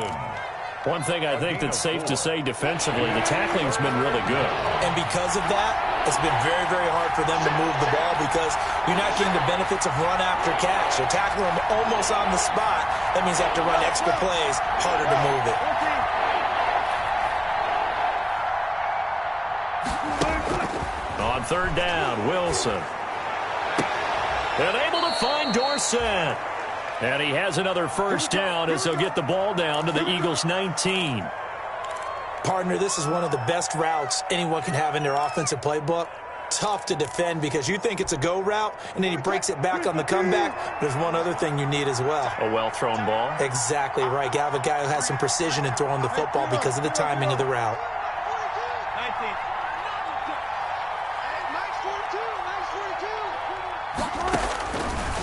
One thing I think that's safe to say defensively, the tackling's been really good. And because of that, it's been very, very hard for them to move the ball because you're not getting the benefits of run after catch. They're tackling them almost on the spot. That means they have to run extra plays, harder to move it. On 3rd down, Wilson. And able to find Dorsett. And he has another 1st down as they'll get the ball down to the Eagles' 19. Partner, this is one of the best routes anyone can have in their offensive playbook. Tough to defend because you think it's a go route, and then he breaks it back on the comeback. There's one other thing you need as well. A well-thrown ball? Exactly right. You have a guy who has some precision in throwing the football because of the timing of the route.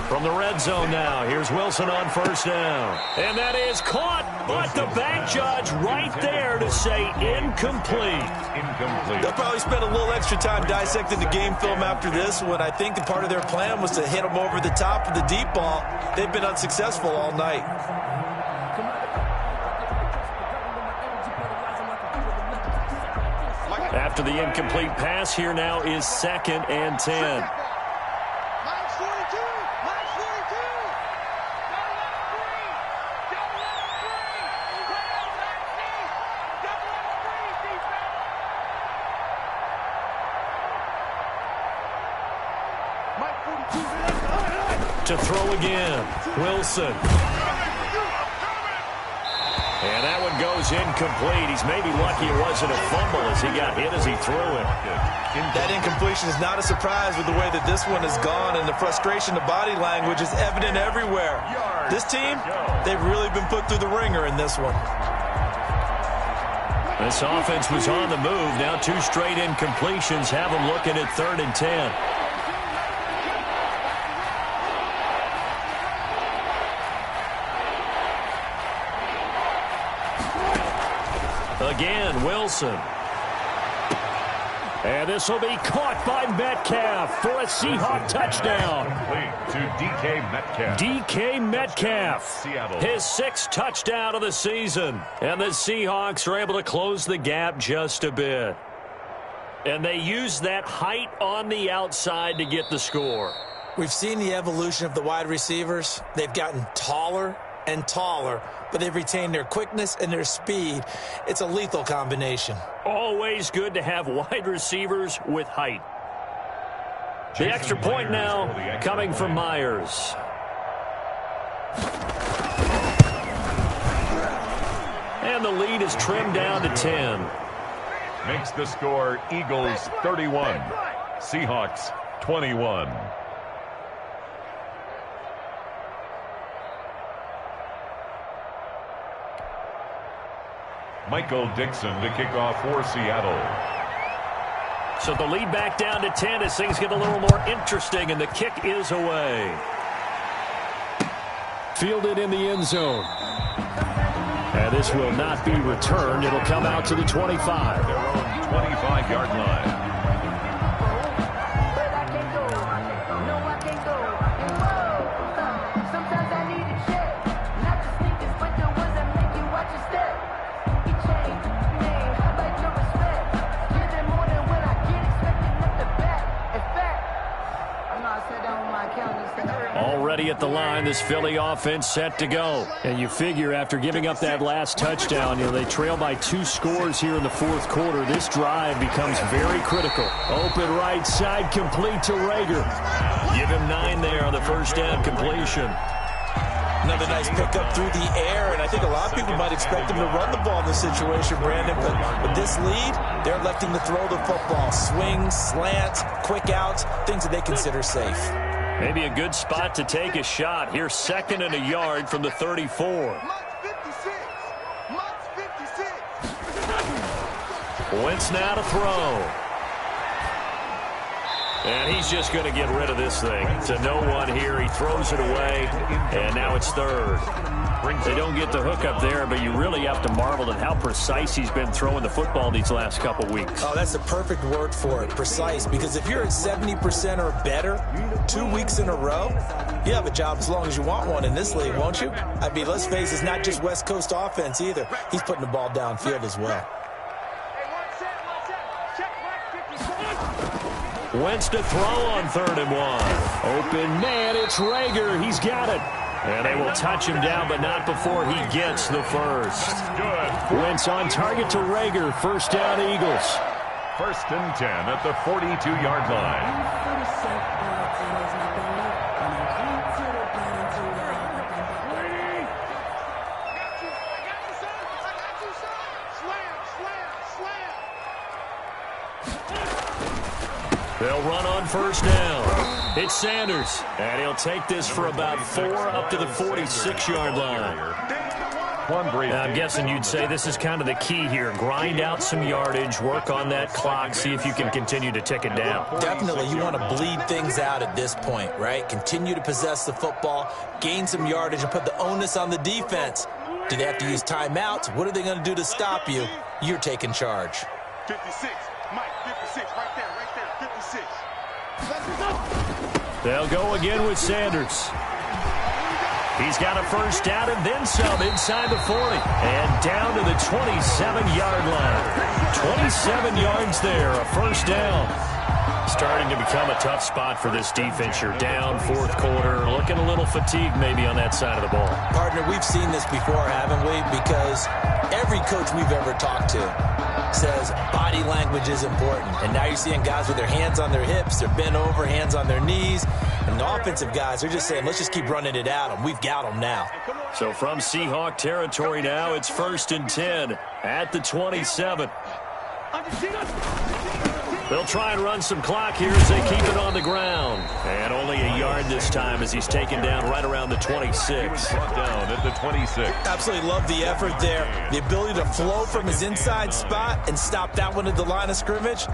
From the red zone now, here's Wilson on 1st down. And that is caught, but the bank judge right there to say incomplete. They'll probably spend a little extra time dissecting the game film after this one. I think the part of their plan was to hit them over the top of the deep ball. They've been unsuccessful all night. After the incomplete pass, here now is 2nd and 10. To throw again, Wilson. And that one goes incomplete. He's maybe lucky it wasn't a fumble as he got hit as he threw it. That incompletion is not a surprise with the way that this one has gone, and the frustration, the body language is evident everywhere. This team, they've really been put through the ringer in this one. This offense was on the move. Now 2 straight incompletions have them looking at 3rd and 10. Again, Wilson. And this will be caught by Metcalf for a Seahawk touchdown. To DK Metcalf. DK Metcalf, Seattle. his 6th touchdown of the season. And the Seahawks are able to close the gap just a bit. And they use that height on the outside to get the score. We've seen the evolution of the wide receivers. They've gotten taller and taller, but they've retained their quickness and their speed. It's a lethal combination. Always good to have wide receivers with height. The extra point now coming from Myers. And the lead is trimmed down to 10. Makes the score Eagles 31, Seahawks 21. Michael Dixon to kick off for Seattle. So the lead back down to 10 as things get a little more interesting, and the kick is away. Fielded in the end zone. And this will not be returned. It'll come out to the 25. Their own 25-yard line. Already at the line, this Philly offense set to go. And you figure after giving up that last touchdown, they trail by 2 scores here in the 4th quarter. This drive becomes very critical. Open right side, complete to Rager. Give him 9 there on the first down completion. Another nice pickup through the air, and I think a lot of people might expect him to run the ball in this situation, Brandon, but with this lead, they're electing to throw the football. Swings, slants, quick outs, things that they consider safe. Maybe a good spot to take a shot. Here, 2nd and a yard from the 34. Wentz now to throw. And he's just going to get rid of this thing. To no one here. He throws it away, and now it's 3rd. They don't get the hook up there, but you really have to marvel at how precise he's been throwing the football these last couple weeks. Oh, that's the perfect word for it, precise, because if you're at 70% or better 2 weeks in a row, you have a job as long as you want one in this league, won't you? I mean, let's face it, it's not just West Coast offense either. He's putting the ball downfield as well. Wentz to throw on 3rd and 1. Open man, it's Rager. He's got it. And they will touch him down, but not before he gets the first. Good. Wentz on target to Rager. First down, Eagles. 1st and 10 at the 42-yard line. They'll run on first down. It's Sanders. And he'll take this for about 4 up to the 46-yard line. I'm guessing you'd say this is kind of the key here. Grind out some yardage, work on that clock, see if you can continue to tick it down. Definitely, you want to bleed things out at this point, right? Continue to possess the football, gain some yardage, and put the onus on the defense. Do they have to use timeouts? What are they going to do to stop you? You're taking charge. 56, Mike, 56, right there, 56. They'll go again with Sanders. He's got a first down and then some inside the 40. And down to the 27-yard line. 27 yards there, a first down. Starting to become a tough spot for this defense. You're down 4th quarter, looking a little fatigued maybe on that side of the ball. Partner, we've seen this before, haven't we? Because every coach we've ever talked to says body language is important. And now you're seeing guys with their hands on their hips, they're bent over, hands on their knees. And the offensive guys, they're just saying, let's just keep running it at them. We've got them now. So from Seahawk territory now, it's 1st and 10 at the 27. They'll try and run some clock here as they keep it on the ground. And only a yard this time as he's taken down right around the 26. Brought down at the 26. Absolutely love the effort there. The ability to flow from his inside spot and stop that one at the line of scrimmage.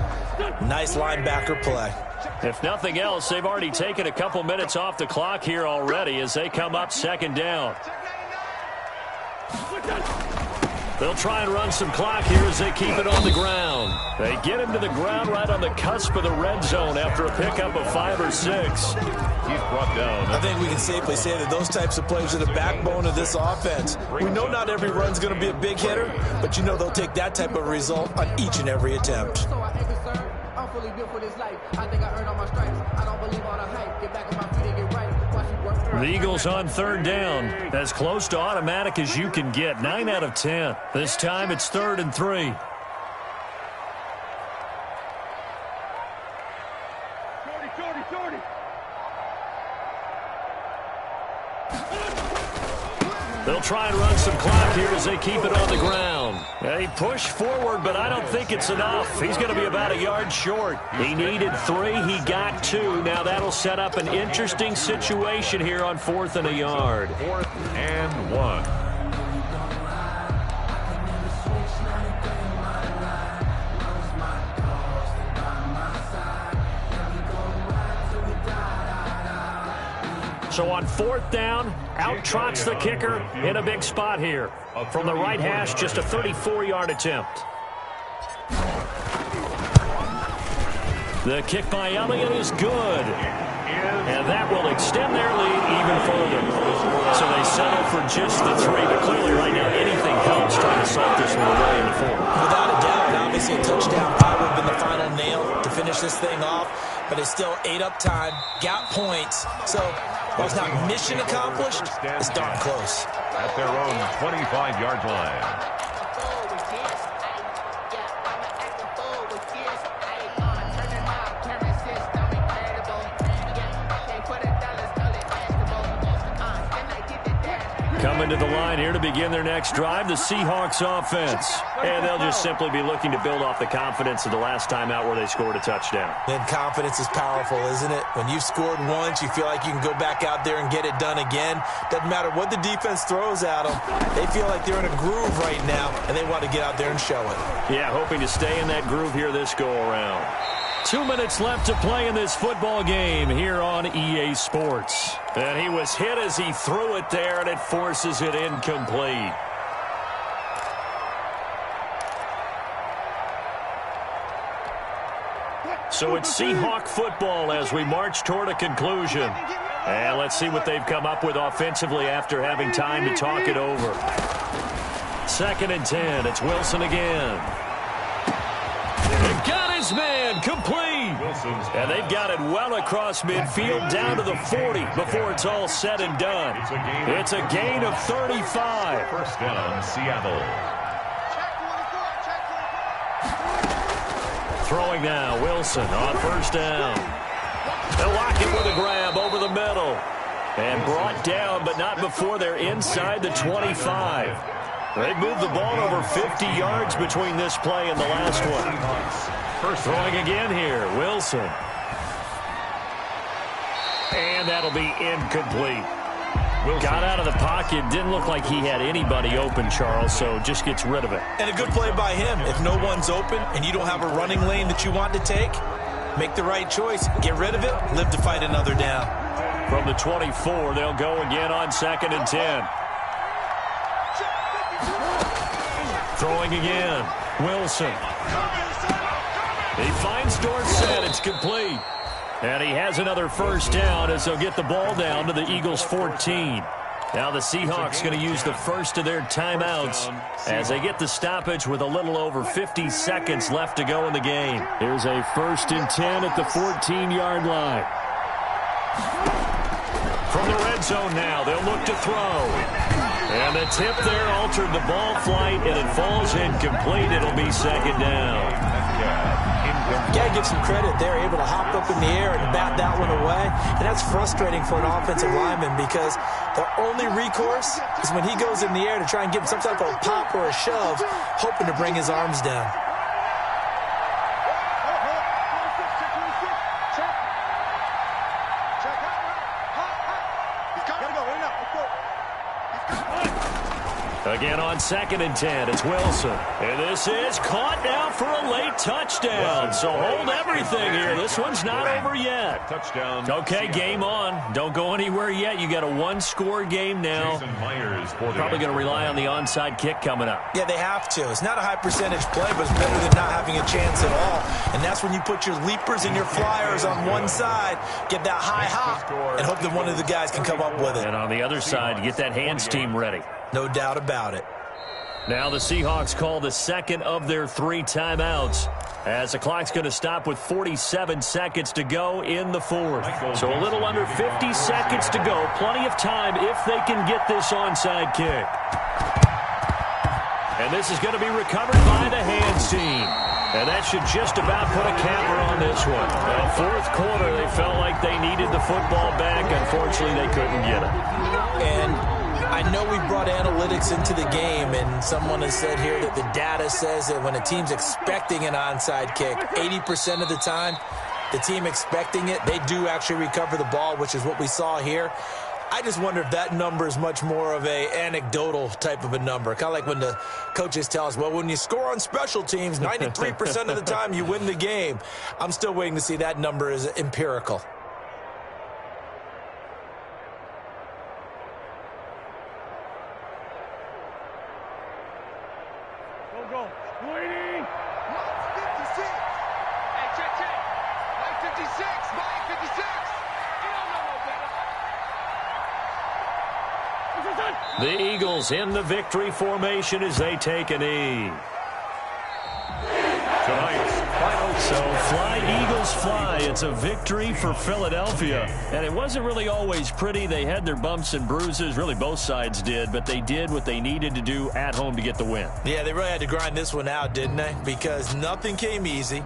Nice linebacker play. If nothing else, they've already taken a couple minutes off the clock here already as they come up 2nd down. They'll try and run some clock here as they keep it on the ground. They get him to the ground right on the cusp of the red zone after a pickup of 5 or 6. He's brought down. I think we can safely say that those types of plays are the backbone of this offense. We know not every run's going to be a big hitter, but you know they'll take that type of result on each and every attempt. The Eagles on 3rd down. As close to automatic as you can get. 9 out of 10. This time it's 3rd and 3. They'll try and run some clock here as they keep it on the ground. They push forward, but I don't think it's enough. He's going to be about a yard short. He needed 3. He got 2. Now that'll set up an interesting situation here on 4th and a yard. 4th and 1. So on 4th down, out trots the kicker in a big spot here. From the right hash, just a 34-yard attempt. The kick by Elliott is good. And that will extend their lead even further. So they settle for just the 3. But clearly right now, anything helps trying to salt this one away in the 4th. Without a doubt, obviously a touchdown probably would have been the final nail to finish this thing off. But it's still ate up time, got points. So while it's not mission accomplished, it's darn close. At their own 25-yard line. Coming to the line here to begin their next drive, the Seahawks offense. And they'll just simply be looking to build off the confidence of the last time out where they scored a touchdown. And confidence is powerful, isn't it? When you've scored once, you feel like you can go back out there and get it done again. Doesn't matter what the defense throws at them. They feel like they're in a groove right now, and they want to get out there and show it. Yeah, hoping to stay in that groove here this go-around. 2 minutes left to play in this football game here on EA Sports. And he was hit as he threw it there, and it forces it incomplete. So it's Seahawk football as we march toward a conclusion. And let's see what they've come up with offensively after having time to talk it over. 2nd and 10. It's Wilson again. Got his man, complete. And they've got it well across midfield down to the 40 before it's all said and done. It's a gain of 35. 1st down, Seattle. Throwing now, Wilson on 1st down. They'll lock it with a grab over the middle. And brought down, but not before they're inside the 25. They've moved the ball over 50 yards between this play and the last one. First throwing again here, Wilson. And that'll be incomplete. Got out of the pocket. Didn't look like he had anybody open, Charles, so just gets rid of it. And a good play by him. If no one's open and you don't have a running lane that you want to take, make the right choice. Get rid of it. Live to fight another down. From the 24, they'll go again on 2nd and 10. Throwing again, Wilson. He finds Dorsett. It's complete. And he has another 1st down as they'll get the ball down to the Eagles' 14. Now the Seahawks going to use the first of their timeouts as they get the stoppage with a little over 50 seconds left to go in the game. Here's a 1st and 10 at the 14-yard line. From the red zone now, they'll look to throw. And the tip there altered the ball flight, and it falls incomplete. It'll be second down. Got to give some credit. They're able to hop up in the air and bat that one away. And that's frustrating for an offensive lineman because their only recourse is when he goes in the air to try and give some type of a pop or a shove, hoping to bring his arms down. Again on 2nd and 10, it's Wilson. And this is caught now for a late touchdown. So hold everything here. This one's not over yet. Touchdown. Okay, game on. Don't go anywhere yet. You got a one-score game now. Probably going to rely on the onside kick coming up. Yeah, they have to. It's not a high-percentage play, but it's better than not having a chance at all. And that's when you put your leapers and your flyers on one side, get that high hop, and hope that one of the guys can come up with it. And on the other side, get that hands team ready. No doubt about it. Now the Seahawks call the second of their 3 timeouts as the clock's going to stop with 47 seconds to go in the fourth. So a little under 50 seconds to go. Plenty of time if they can get this onside kick. And this is going to be recovered by the hands team. And that should just about put a capper on this one. Well, fourth quarter, they felt like they needed the football back. Unfortunately, they couldn't get it. And I know we brought analytics into the game, and someone has said here that the data says that when a team's expecting an onside kick, 80% of the time, the team expecting it, they do actually recover the ball, which is what we saw here. I just wonder if that number is much more of a anecdotal type of a number. Kind of like when the coaches tell us, well, when you score on special teams, 93% of the time you win the game. I'm still waiting to see that number is empirical. Go. Waiting. 56. Hey, check. Mike 56. Mike 56. You don't know no better. The Eagles in the victory formation as they take a knee. So fly, Eagles, fly. It's a victory for Philadelphia. And it wasn't really always pretty. They had their bumps and bruises. Really, both sides did. But they did what they needed to do at home to get the win. Yeah, they really had to grind this one out, didn't they? Because nothing came easy.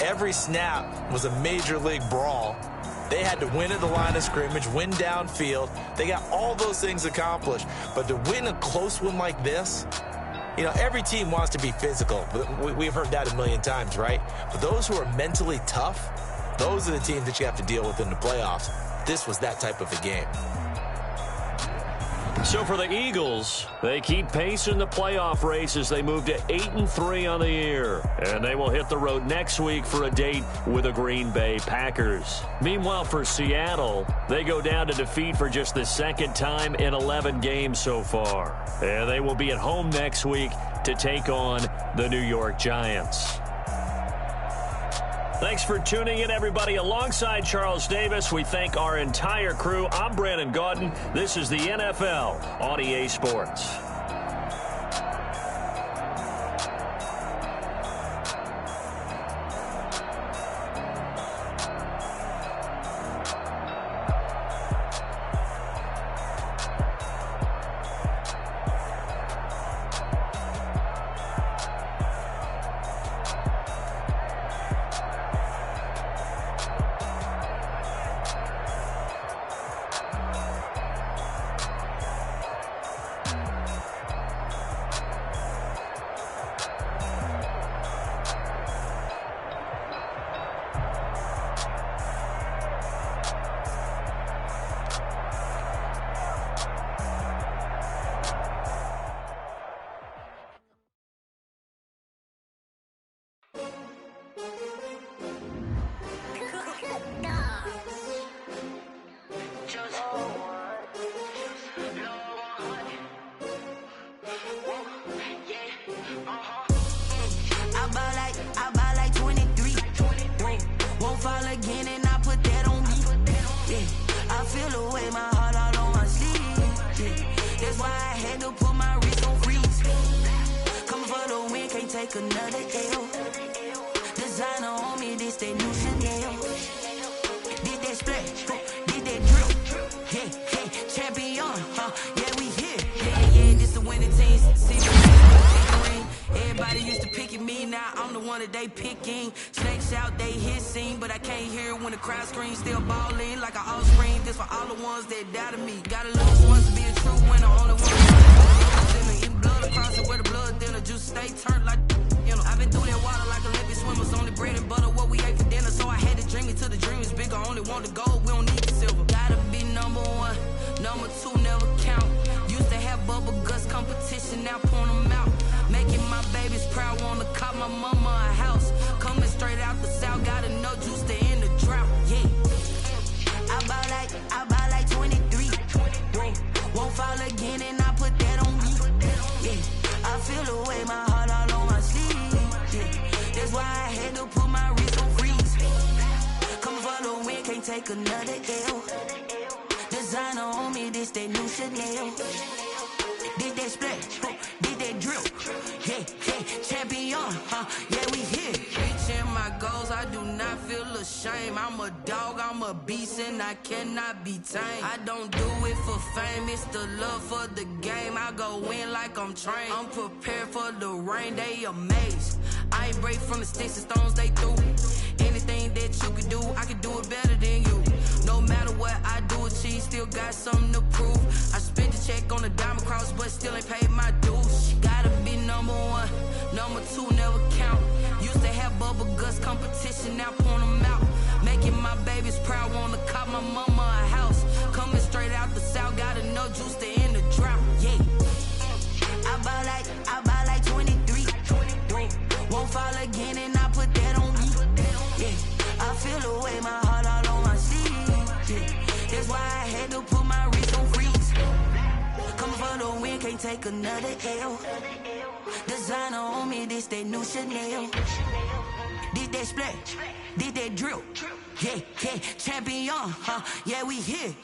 Every snap was a major league brawl. They had to win at the line of scrimmage, win downfield. They got all those things accomplished. But to win a close one like this, you know, every team wants to be physical. We've heard that a million times, right? But those who are mentally tough, those are the teams that you have to deal with in the playoffs. This was that type of a game. So for the Eagles, they keep pace in the playoff race as they move to 8-3 on the year. And they will hit the road next week for a date with the Green Bay Packers. Meanwhile, for Seattle, they go down to defeat for just the second time in 11 games so far. And they will be at home next week to take on the New York Giants. Thanks for tuning in, everybody. Alongside Charles Davis, we thank our entire crew. I'm Brandon Gaudin. This is the NFL on EA Sports. Another L. Designer on me, this that new Chanel. Did that splash, did that drip, yeah. now, I'm the one that they picking. Snakes out, they hissing, but I can't hear when the crowd screams. Still balling like an offspring. This for all the ones that doubted me. Gotta lose once to be a true winner. Only one. Eating blood across it where the blood thinner. Juice stay turned like, you know. I've been through that water like Olympic swimmers. Only bread and butter, what we ate for dinner. So I had to dream it till the dream is bigger. Only want the gold, we don't need the silver. Gotta be number one, number two never count. Used to have bubble guts competition, now point them out. Making my babies proud, wanna cop my mama a house. Coming straight out the south, gotta know juice to end the drought. Yeah, I buy like 23. Won't fall again, and I put that on me. Yeah, I feel the way, my heart all on my sleeve. Yeah, that's why I had to put my wrist on freeze. Coming for the win, can't take another L. Designer on me, this that new Chanel. Did that splash, did that drill. Yeah, champion, yeah, we here. Reaching my goals, I do not feel ashamed. I'm a dog, I'm a beast, and I cannot be tamed. I don't do it for fame, it's the love for the game. I go in like I'm trained. I'm prepared for the rain, they amazed. I ain't break from the sticks and stones they threw. Anything that you can do, I can do it better than you. No matter what I do, achieve, still got something to prove. I spent the check on the diamond cross, but still ain't paid my dues. Gotta be number one, number two never count. Used to have bubble guts competition, now point them out. Making my babies proud, wanna cop my mama a house. Coming straight out the south, gotta know juice to end the drought. Yeah, I buy like 23. Won't fall again, and I put that on me. Yeah, I feel the way, my heart all on my sleeve. Yeah, that's why I had to put my wrist on freeze. Coming for the win, can't take another L. Designer on me, this that new Chanel. Did that splash, did that drill. Yeah, champion, yeah, we here.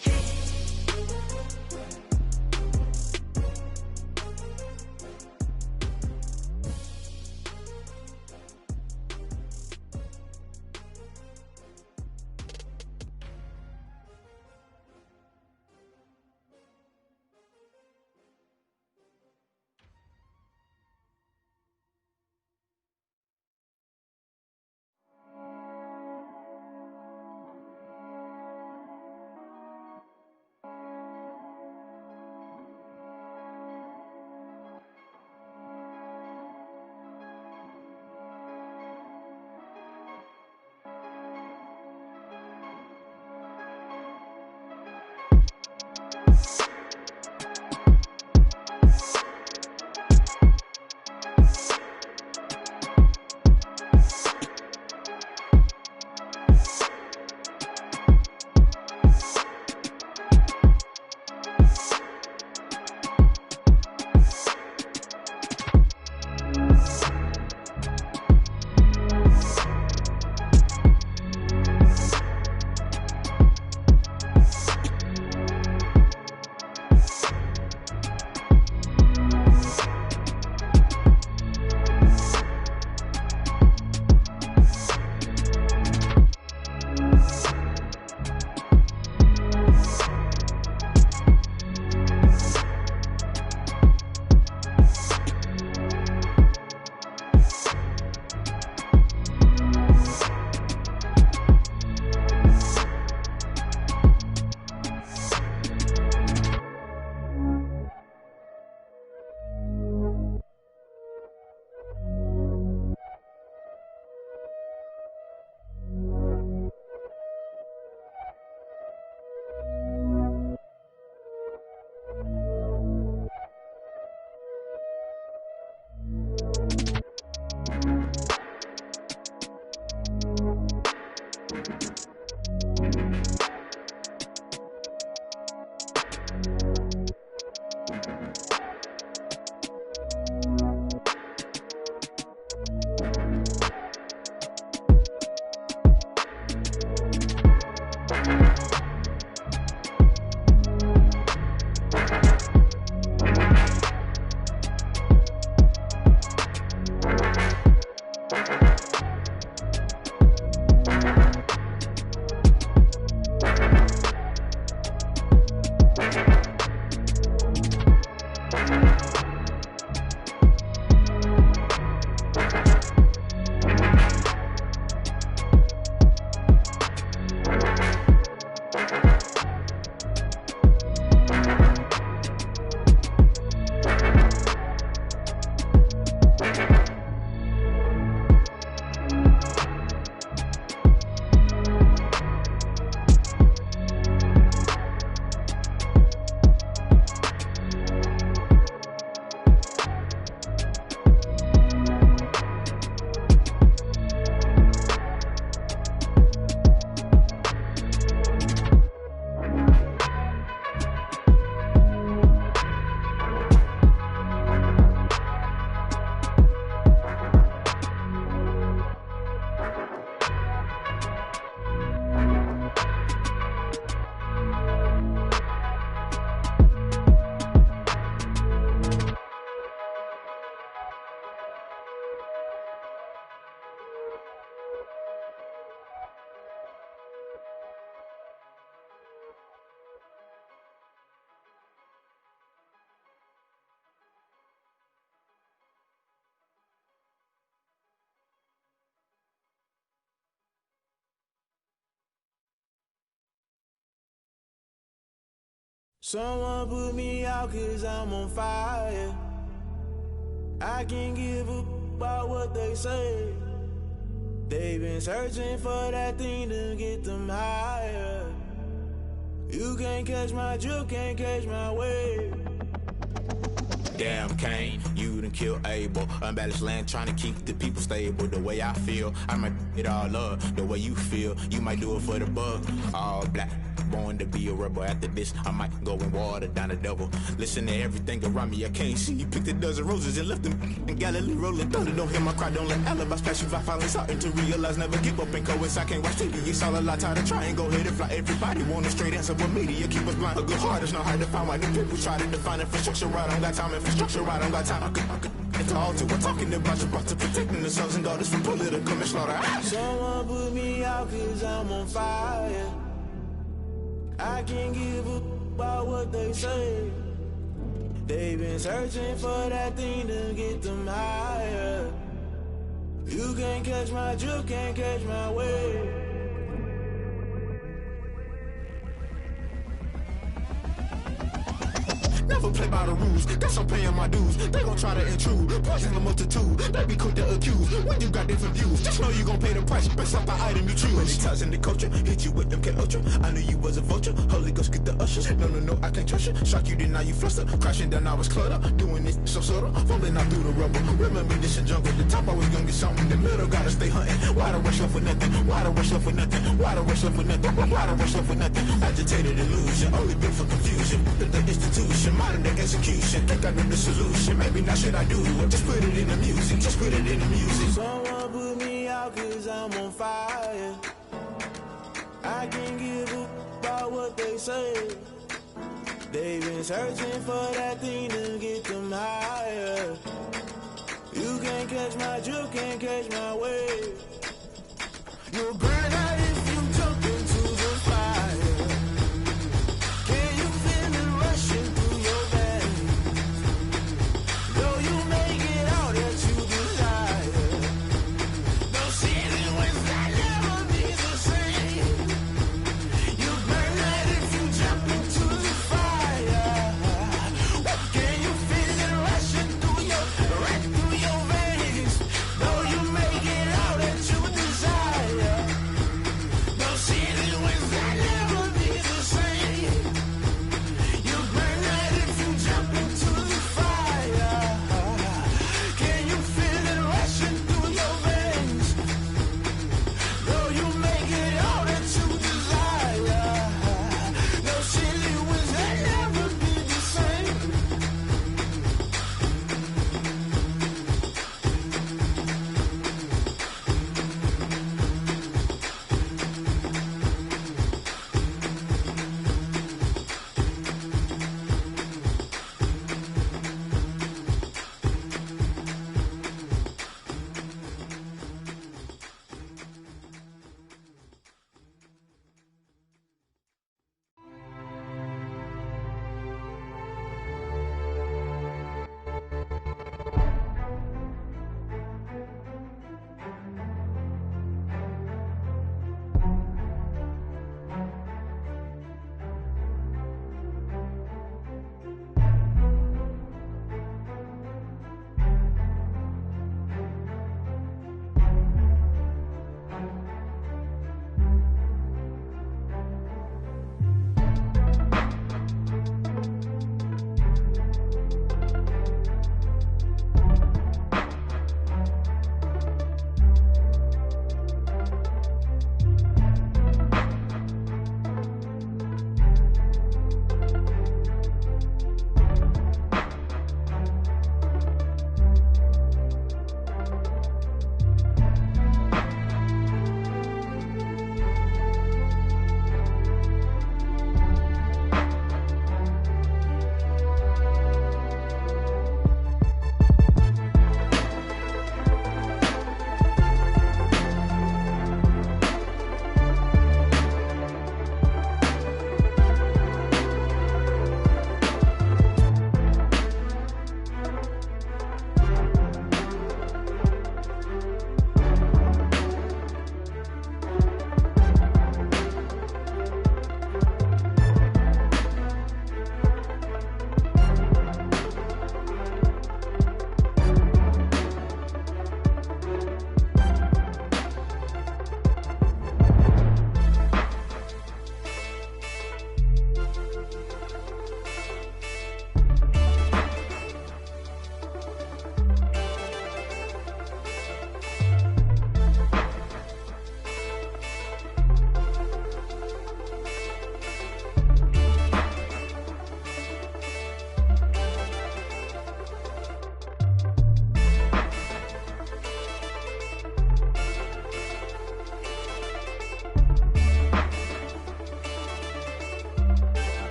Someone put me out 'cause I'm on fire. I can't give a about what they say. They've been searching for that thing to get them higher. You can't catch my drift, can't catch my wave. Damn, Kane, you done killed Abel. Unbalanced land, trying to keep the people stable. The way I feel, I might it all up. The way you feel, you might do it for the bug. All black, born to be a rebel. After this, I might go and water down the devil. Listen to everything around me, I can't see. You picked a dozen roses and left them in Galilee rolling thunder. Don't hear my cry, don't let alibis pass you by. Finally starting to realize, never give up and coincide. Can't watch TV, it's all a lot. Tired of trying, go ahead and fly. Everybody want a straight answer, but media keep us blind. A good heart is not hard to find. Why the people try to define infrastructure right? I don't got time, infrastructure right, I don't got time. I could it's all to we're talking about you brought to protecting the sons and daughters from political manslaughter. Someone put me out 'cause I'm on fire. I can't give a about what they say. They've been searching for that thing to get them higher. You can't catch my drift, can't catch my wave. Never play by the rules, guess I'm paying my dues. They gon' try to intrude, poison the multitude. They be quick to accuse, when you got different views. Just know you gon' pay the price, based off the item you choose. Many ties in the culture, hit you with them K-Ultra. I knew you was a vulture, Holy Ghost get the ushers. No, I can't trust you. Shock you, then now you fluster. Crashing down, I was cluttered. Doing this so subtle, fumbling out through the rubble. Remember this in jungle, the top always gonna get something. The middle gotta stay hunting. Why the rush left with nothing? Why the rush left with nothing? Why the rush left with nothing? Why the rush left with nothing? Agitated illusion, only built for confusion. The institution, modern day execution. Think I know the solution, maybe not should I do it? Just put it in the music, just put it in the music. Someone put me out 'cause I'm on fire. I can't give a about what they say. They've been searching for that thing to get them higher. You can't catch my drift, can't catch my wave. You'll burn out if you jump into the fire. Can you feel it rushing through your veins? Though you make it out that you desire. No city was that never be the same. You burn out if you jump into the fire. Can you feel it rushing through your veins? Though you make it out that you desire.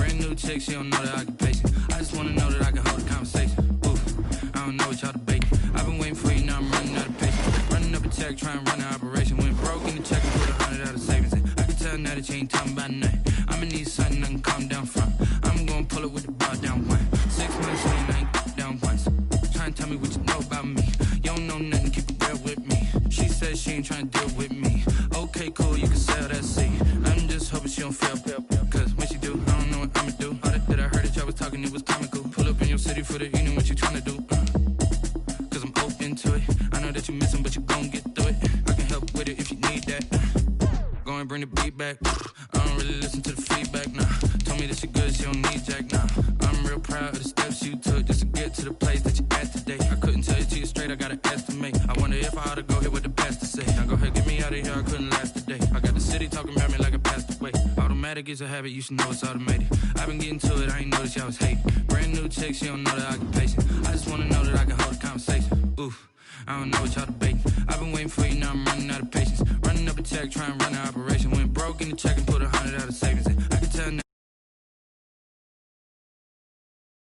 Brand new chick, she don't know the occupation. I just wanna know that I can hold a conversation. Ooh, I don't know what y'all debating. I've been waiting for you, now I'm running out of patience. Running up a check, trying to run an operation. Went broke in the check and put 100 out of savings in. I can tell now that you ain't talking about nothing. I'ma need something I can calm down from. I'm gonna pull it with the bar down one. 6 months in, I ain't down once. Trying to tell me what you know about me. You don't know nothing, keep it real with me. She said she ain't trying to deal with me. Okay, cool, you can sell that seed. I'm just hoping she don't fail. Cause when she do, I don't know what I'ma do. All that I heard that y'all was talking, it was comical. Pull up in your city for the evening, what you trying to do? Cause I'm open to it. I know that you missing, but you gon' get through it. I can help with it if you need that. Go and bring the beat back. I don't really listen to the feedback, nah. Told me that she good, she don't need jack, nah. I'm real proud of the steps you took just to get to the place that you at today. I couldn't tell you to you straight, I gotta estimate. I wonder if I ought to go here with the best to say. Now go ahead, get me out of here, I couldn't last a day. I got the city talking about me like I passed away. Automatic is a habit, you should know it's automated. I've been getting to it, I ain't noticed y'all was hating. Brand new chick, she don't know the occupation. I just wanna know that I can hold a conversation. Oof, I don't know what y'all debating. I've been waiting for you, now I'm running out of patience. Running up a check, trying to run an operation. Went broke in the check and put 100 out of savings in. I can tell now.